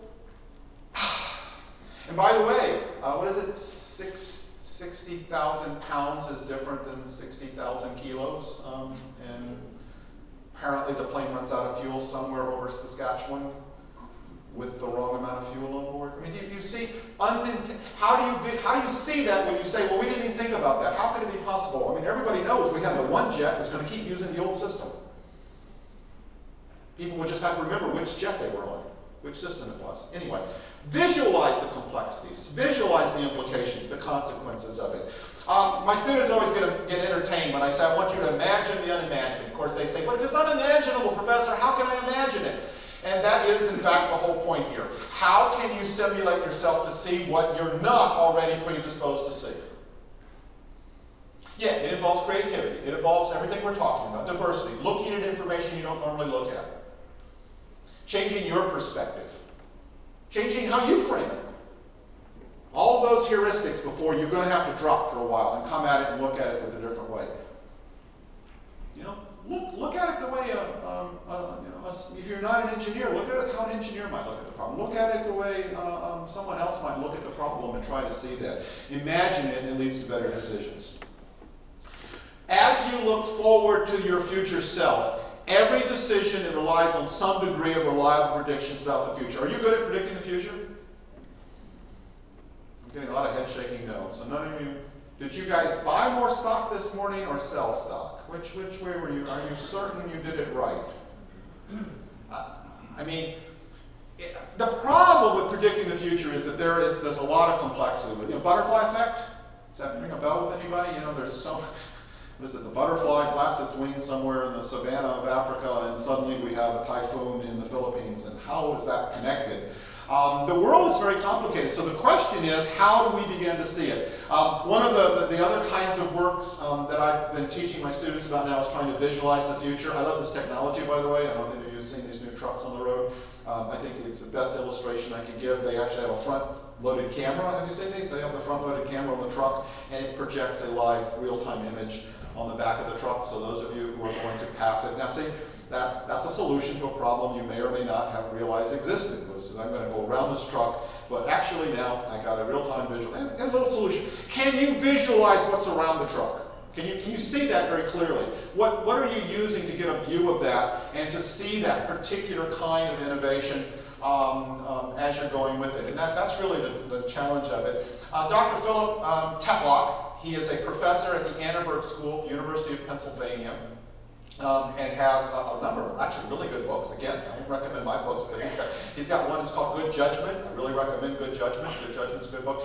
and by the way, what is it? 60,000 pounds is different than 60,000 kilos. And apparently the plane runs out of fuel somewhere over Saskatchewan with the wrong amount of fuel on board. I mean, do you see, how do you see that when you say, well, we didn't even think about that. How could it be possible? I mean, everybody knows we have the one jet that's going to keep using the old system. People would just have to remember which jet they were on, which system it was. Anyway, visualize the complexities, visualize the implications, the consequences of it. My students always get entertained when I say, I want you to imagine the unimaginable. Of course, they say, but if it's unimaginable, Professor, how can I imagine it? And that is, in fact, the whole point here. How can you stimulate yourself to see what you're not already predisposed to see? Yeah, it involves creativity. It involves everything we're talking about, diversity, looking at information you don't normally look at. Changing your perspective. Changing how you frame it. All of those heuristics before you're going to have to drop for a while and come at it and look at it with a different way. You know, look at it the way, if you're not an engineer, look at it how an engineer might look at the problem. Look at it the way someone else might look at the problem and try to see that. Imagine it, and it leads to better decisions. As you look forward to your future self, Every decision, it relies on some degree of reliable predictions about the future. Are you good at predicting the future? I'm getting a lot of head shaking no. So none of you, did you guys buy more stock this morning or sell stock? Which way were you? Are you certain you did it right? I mean, the problem with predicting the future is that there's a lot of complexity. You know, butterfly effect? Does that ring a bell with anybody? You know, there's so, what is it, the butterfly flaps its wings somewhere in the savannah of Africa and suddenly we have a typhoon in the Philippines, and how is that connected? The world is very complicated, so the question is, how do we begin to see it? One of the other kinds of works that I've been teaching my students about now is trying to visualize the future. I love this technology, by the way. I don't know if any of you have seen these new trucks on the road. I think it's the best illustration I can give. They actually have a front-loaded camera. Have you seen these? They have the front-loaded camera on the truck, and it projects a live, real-time image on the back of the truck, so those of you who are going to pass it. Now see, that's a solution to a problem you may or may not have realized existed. I'm going to go around this truck, but actually now I got a real-time visual and a little solution. Can you visualize what's around the truck? Can you see that very clearly? What are you using to get a view of that and to see that particular kind of innovation as you're going with it? And that's really the challenge of it. Dr. Philip Tetlock, he is a professor at the Annenberg School at the University of Pennsylvania. And has a number of actually really good books. Again, I don't recommend my books, but he's got one that's called Good Judgment. I really recommend Good Judgment. Good Judgment's a good book.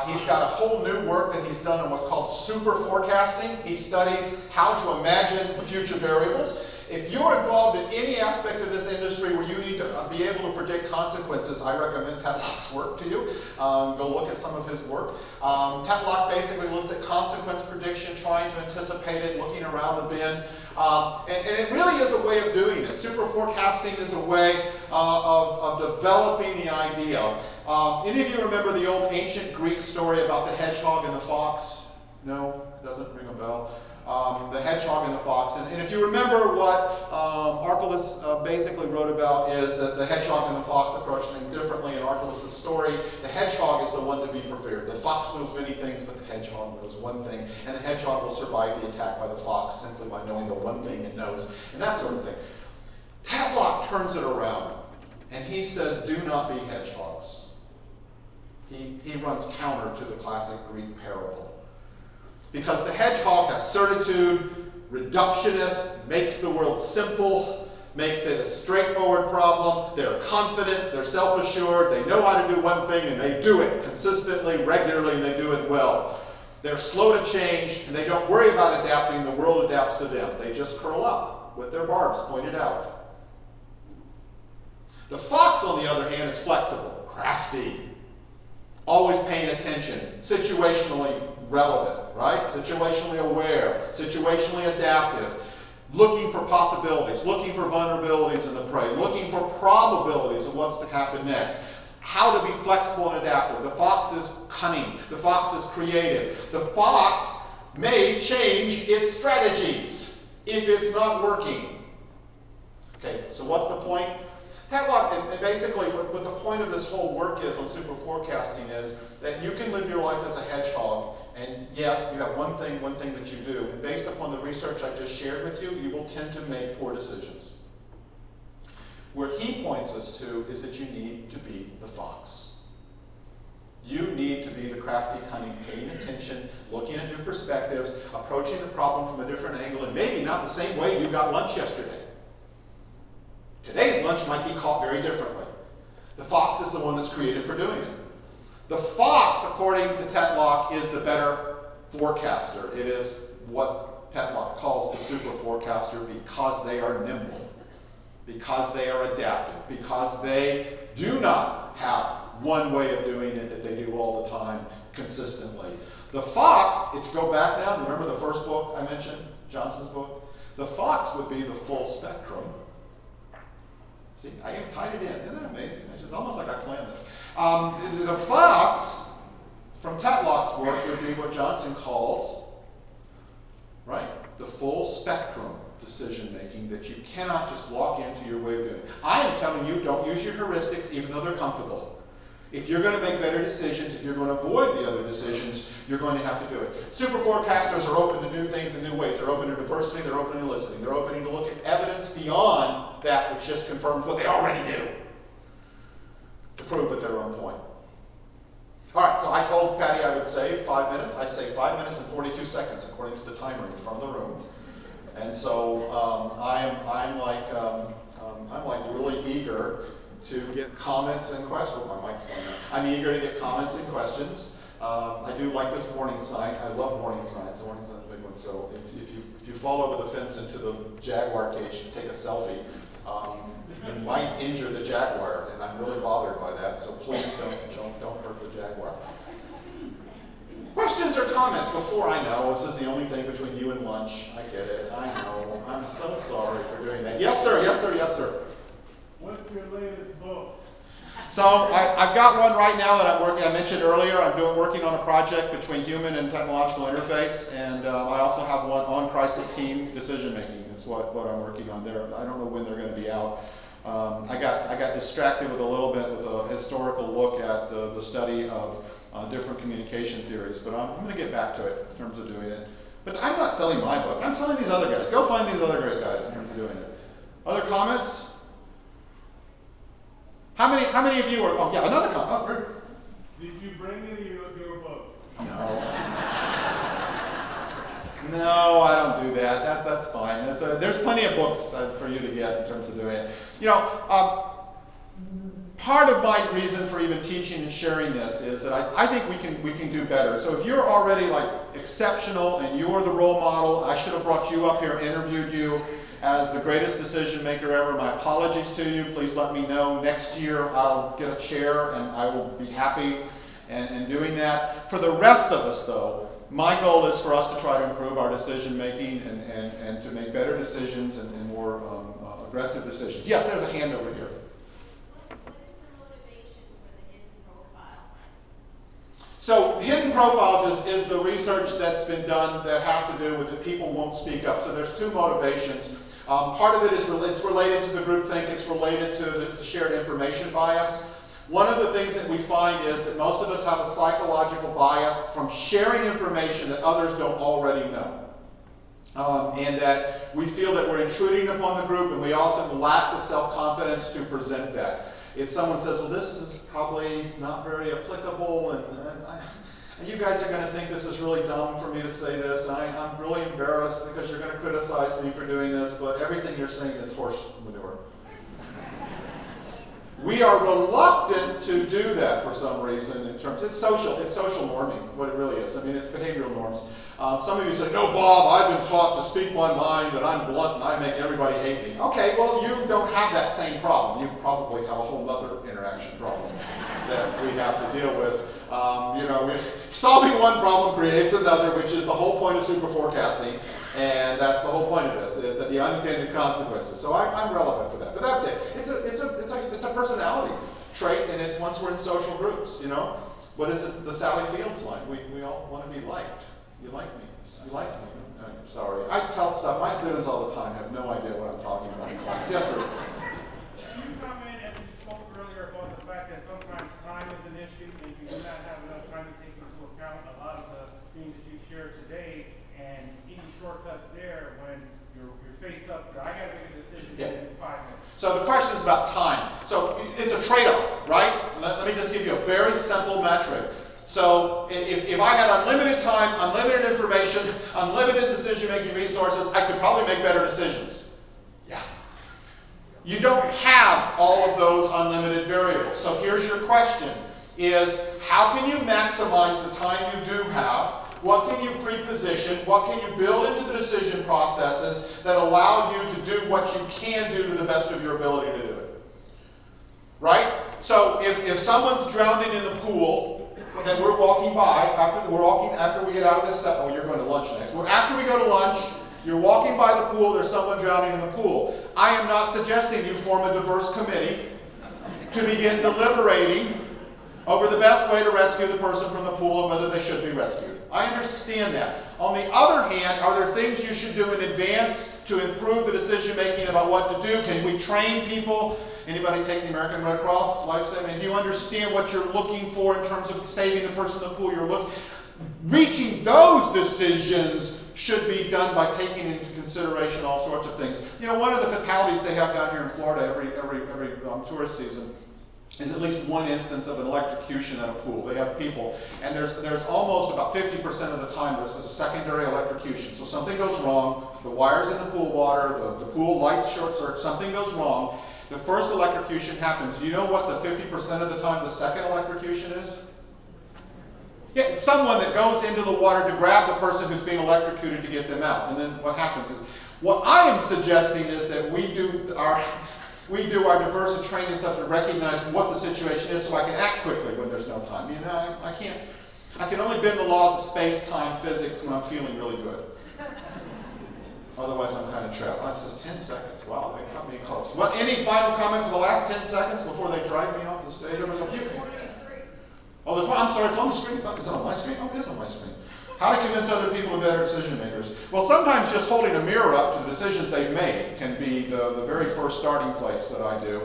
He's got a whole new work that he's done on what's called super forecasting. He studies how to imagine the future variables. If you're involved in any aspect of this industry where you need to be able to predict consequences, I recommend Tetlock's work to you. Go look at some of his work. Tetlock basically looks at consequence prediction, trying to anticipate it, looking around the bend. And it really is a way of doing it. Super forecasting is a way of developing the idea. Any of you remember the old ancient Greek story about the hedgehog and the fox? No? Doesn't ring a bell. The hedgehog and the fox. And if you remember what Archelaus basically wrote about is that the hedgehog and the fox approach things differently. In Archelaus' story, the hedgehog is the one to be revered. The fox knows many things, but the hedgehog knows one thing. And the hedgehog will survive the attack by the fox simply by knowing the one thing it knows, and that sort of thing. Tetlock turns it around, and he says, do not be hedgehogs. He runs counter to the classic Greek parable. Because the hedgehog has certitude, reductionist, makes the world simple, makes it a straightforward problem. They're confident, they're self-assured, they know how to do one thing and they do it consistently, regularly, and they do it well. They're slow to change and they don't worry about adapting, the world adapts to them. They just curl up with their barbs pointed out. The fox, on the other hand, is flexible, crafty, always paying attention, situationally relevant, right? Situationally aware, situationally adaptive, looking for possibilities, looking for vulnerabilities in the prey, looking for probabilities of what's to happen next, how to be flexible and adaptive. The fox is cunning, the fox is creative. The fox may change its strategies if it's not working. Okay, so what's the point? Tetlock, and basically what the point of this whole work is on super forecasting is that you can live your life as a hedgehog, and yes, you have one thing that you do, and based upon the research I just shared with you, you will tend to make poor decisions. Where he points us to is that you need to be the fox. You need to be the crafty, cunning, paying attention, looking at new perspectives, approaching the problem from a different angle, and maybe not the same way you got lunch yesterday. Today's lunch might be caught very differently. The fox is the one that's created for doing it. The fox, according to Tetlock, is the better forecaster. It is what Tetlock calls the super forecaster because they are nimble, because they are adaptive, because they do not have one way of doing it that they do all the time consistently. The fox, if you go back now, remember the first book I mentioned, Johnson's book? The fox would be the full spectrum. See, I have tied it in. Isn't that amazing? It's almost like I planned this. The fox, from Tetlock's work, would be what Johnson calls, right, the full spectrum decision-making that you cannot just walk into your way of doing. I am telling you, don't use your heuristics even though they're comfortable. If you're going to make better decisions, if you're going to avoid the other decisions, you're going to have to do it. Super forecasters are open to new things in new ways. They're open to diversity, they're open to listening. They're open to look at evidence beyond that which just confirms what they already knew to prove that they're on point. All right, so I told Patty I would save 5 minutes. I saved 5 minutes and 42 seconds according to the timer in the front of the room. And so I'm like really eager to get comments and questions. My mic's going on. I'm eager to get comments and questions. I do like this warning sign. I love warning signs. The warning sign's a big one. So if you fall over the fence into the jaguar cage to take a selfie, you might injure the jaguar, and I'm really bothered by that. So please don't hurt the jaguar. Questions or comments before I know? This is the only thing between you and lunch. I get it. I know. I'm so sorry for doing that. Yes, sir. Yes, sir. Yes, sir. What's your latest book? So I've got one right now that I'm working. I mentioned earlier. I'm working on a project between human and technological interface, and I also have one on crisis team decision making. Is what I'm working on there. I don't know when they're going to be out. I got distracted with a little bit with a historical look at the study of different communication theories, but I'm going to get back to it in terms of doing it. But I'm not selling my book. I'm selling these other guys. Go find these other great guys in terms of doing it. Other comments? How many of you are? Oh yeah, another comment. Oh, did you bring any of your books? No. No, I don't do that. That's fine. There's plenty of books for you to get in terms of doing it. You know, part of my reason for even teaching and sharing this is that I think we can do better. So if you're already like exceptional and you're the role model, I should have brought you up here and interviewed you as the greatest decision maker ever. My apologies to you. Please let me know. Next year I'll get a chair and I will be happy in doing that. For the rest of us though, my goal is for us to try to improve our decision making and to make better decisions and more aggressive decisions. Yes, there's a hand over here. So hidden profiles is the research that's been done that has to do with that people won't speak up. So there's two motivations. Part of it is it's related to the groupthink. It's related to the shared information bias. One of the things that we find is that most of us have a psychological bias from sharing information that others don't already know. And that we feel that we're intruding upon the group, and we also lack the self-confidence to present that. If someone says, well, this is probably not very applicable, and you guys are going to think this is really dumb for me to say this, and I'm really embarrassed because you're going to criticize me for doing this, but everything you're saying is horse manure. We are reluctant to do that for some reason in terms, it's social norming, what it really is. I mean, it's behavioral norms. Some of you say, no, Bob, I've been taught to speak my mind and I'm blunt and I make everybody hate me. Okay, well, you don't have that same problem. You probably have a whole other interaction problem that we have to deal with. Solving one problem creates another, which is the whole point of super forecasting. And that's the whole point of this, is that the unintended consequences. So I'm relevant for that. But that's it. It's a personality trait, and it's once we're in social groups, you know. What is it, the Sally Fields line? We all want to be liked. You like me. You like me. I'm sorry. I tell stuff. My students all the time have no idea what I'm talking about in class. Yes, sir. Can you comment, as you spoke earlier, about the fact that sometimes time is an issue and you do not have enough time to take into account a lot of the things that you've shared today, and any shortcuts there when you're faced up, I got to make a decision in 5 minutes. So the question is about time. So it's a trade-off, right? Let me just give you a very simple metric. So if I had unlimited time, unlimited information, unlimited decision-making resources, I could probably make better decisions. Yeah. You don't have all of those unlimited variables. So here's your question, is how can you maximize the time you do have? What can you pre-position? What can you build into the decision processes that allow you to do what you can do to the best of your ability to do it? Right? So if someone's drowning in the pool that we're walking by, after we get out of this set, oh, you're going to lunch next. Well, after we go to lunch, you're walking by the pool, there's someone drowning in the pool. I am not suggesting you form a diverse committee to begin deliberating over the best way to rescue the person from the pool and whether they should be rescued. I understand that. On the other hand, are there things you should do in advance to improve the decision making about what to do? Can we train people Anybody take the American Red Cross life-saving? Do you understand what you're looking for in terms of saving the person in the pool? Reaching those decisions should be done by taking into consideration all sorts of things. You know, one of the fatalities they have down here in Florida every tourist season is at least one instance of an electrocution at a pool. They have people, and there's almost about 50% of the time there's a secondary electrocution. So something goes wrong, the wires in the pool water, the pool lights short circuit, something goes wrong. The first electrocution happens. You know what the 50% of the time the second electrocution is? Yeah, it's someone that goes into the water to grab the person who's being electrocuted to get them out. And then what happens is, what I am suggesting is that we do our diverse training stuff to recognize what the situation is so I can act quickly when there's no time. You know, I can only bend the laws of space, time, physics when I'm feeling really good. Otherwise, I'm kind of trapped. Oh, it says 10 seconds. Wow, they cut me close. What? Any final comments for the last 10 seconds before they drive me off the stage? There was a few. Oh, there's one. I'm sorry, it's on the screen. Is it on my screen? Oh, it is on my screen. How to convince other people to be better decision makers. Well, sometimes just holding a mirror up to the decisions they've made can be the very first starting place that I do.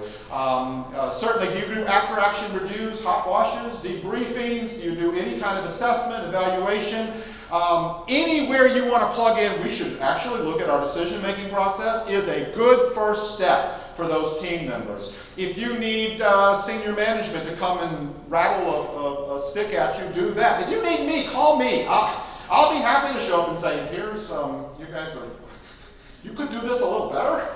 Certainly, do you do after-action reviews, hot washes, debriefings? Do you do any kind of assessment, evaluation? Anywhere you want to plug in, we should actually look at our decision-making process is a good first step for those team members. If you need senior management to come and rattle a stick at you, do that. If you need me, call me. I'll be happy to show up and say, here's, you guys are, you could do this a little better.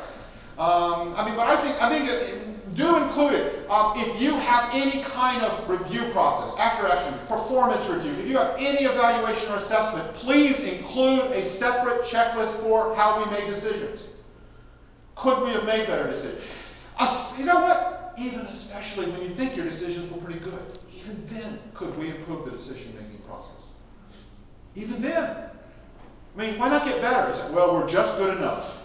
But I think do include it. If you have any kind of review process, after action, performance review, if you have any evaluation or assessment, please include a separate checklist for how we make decisions. Could we have made better decisions? You know what? Even especially when you think your decisions were pretty good, even then, could we improve the decision-making process? Even then. I mean, why not get better? Say, well, we're just good enough.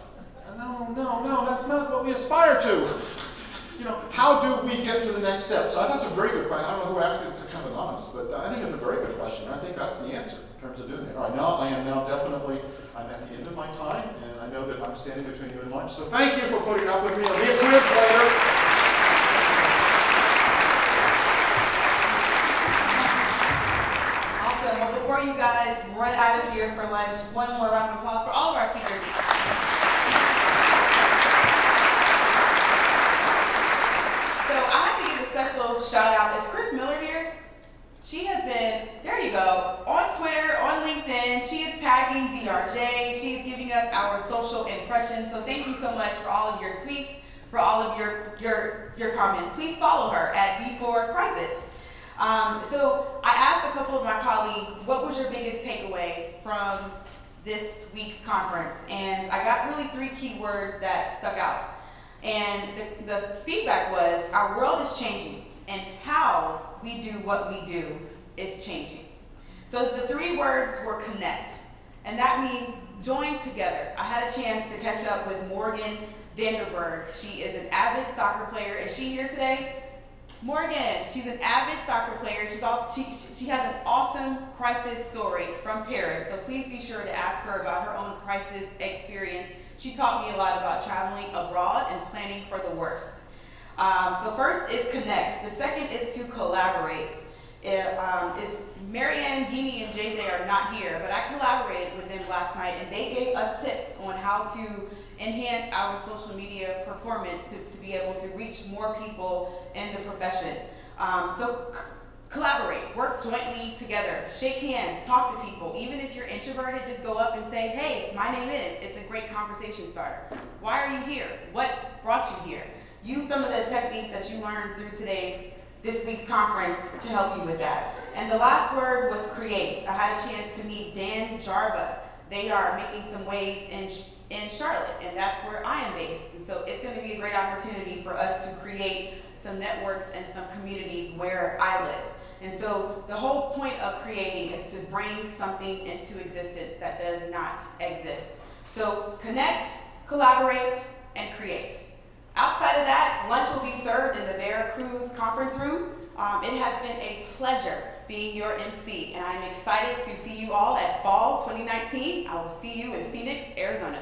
No, that's not what we aspire to. You know, how do we get to the next step? So that's a very good question. I don't know who asked it. It's kind of anonymous, but I think it's a very good question. I think that's the answer in terms of doing it. All right, now I'm at the end of my time, and I know that I'm standing between you and lunch. So thank you for putting up with me. I'll be a quiz later. Awesome. Well, before you guys run out of here for lunch, one more round of applause for all of our speakers. So I have to give a special shout out. Is Chris Miller here? She has been, there you go, on Twitter, on LinkedIn. She is tagging DRJ. She is giving us our social impressions. So thank you so much for all of your tweets, for all of your comments. Please follow her at B4Crisis. So I asked a couple of my colleagues, what was your biggest takeaway from this week's conference? And I got really 3 key words that stuck out. And the feedback was, our world is changing, and how we do what we do is changing. So the 3 words were connect, and that means join together. I had a chance to catch up with Morgan Vanderberg. She is an avid soccer player. Is she here today? Morgan, she's an avid soccer player. She has an awesome crisis story from Paris, so please be sure to ask her about her own crisis experience. She taught me a lot about traveling abroad and planning for the worst. So first is connect. The second is to collaborate. Marianne, Beanie, and JJ are not here, but I collaborated with them last night, and they gave us tips on how to enhance our social media performance to be able to reach more people in the profession. So collaborate, work jointly together, shake hands, talk to people. Even if you're introverted, just go up and say, hey, my name is. It's a great conversation starter. Why are you here? What brought you here? Use some of the techniques that you learned through this week's conference to help you with that. And the last word was create. I had a chance to meet Dan Jarva. They are making some waves in Charlotte, and that's where I am based. And so it's going to be a great opportunity for us to create some networks and some communities where I live. And so the whole point of creating is to bring something into existence that does not exist. So connect, collaborate, and create. Outside of that, lunch will be served in the Vera Cruz conference room. It has been a pleasure being your MC, and I'm excited to see you all at Fall 2019. I will see you in Phoenix, Arizona.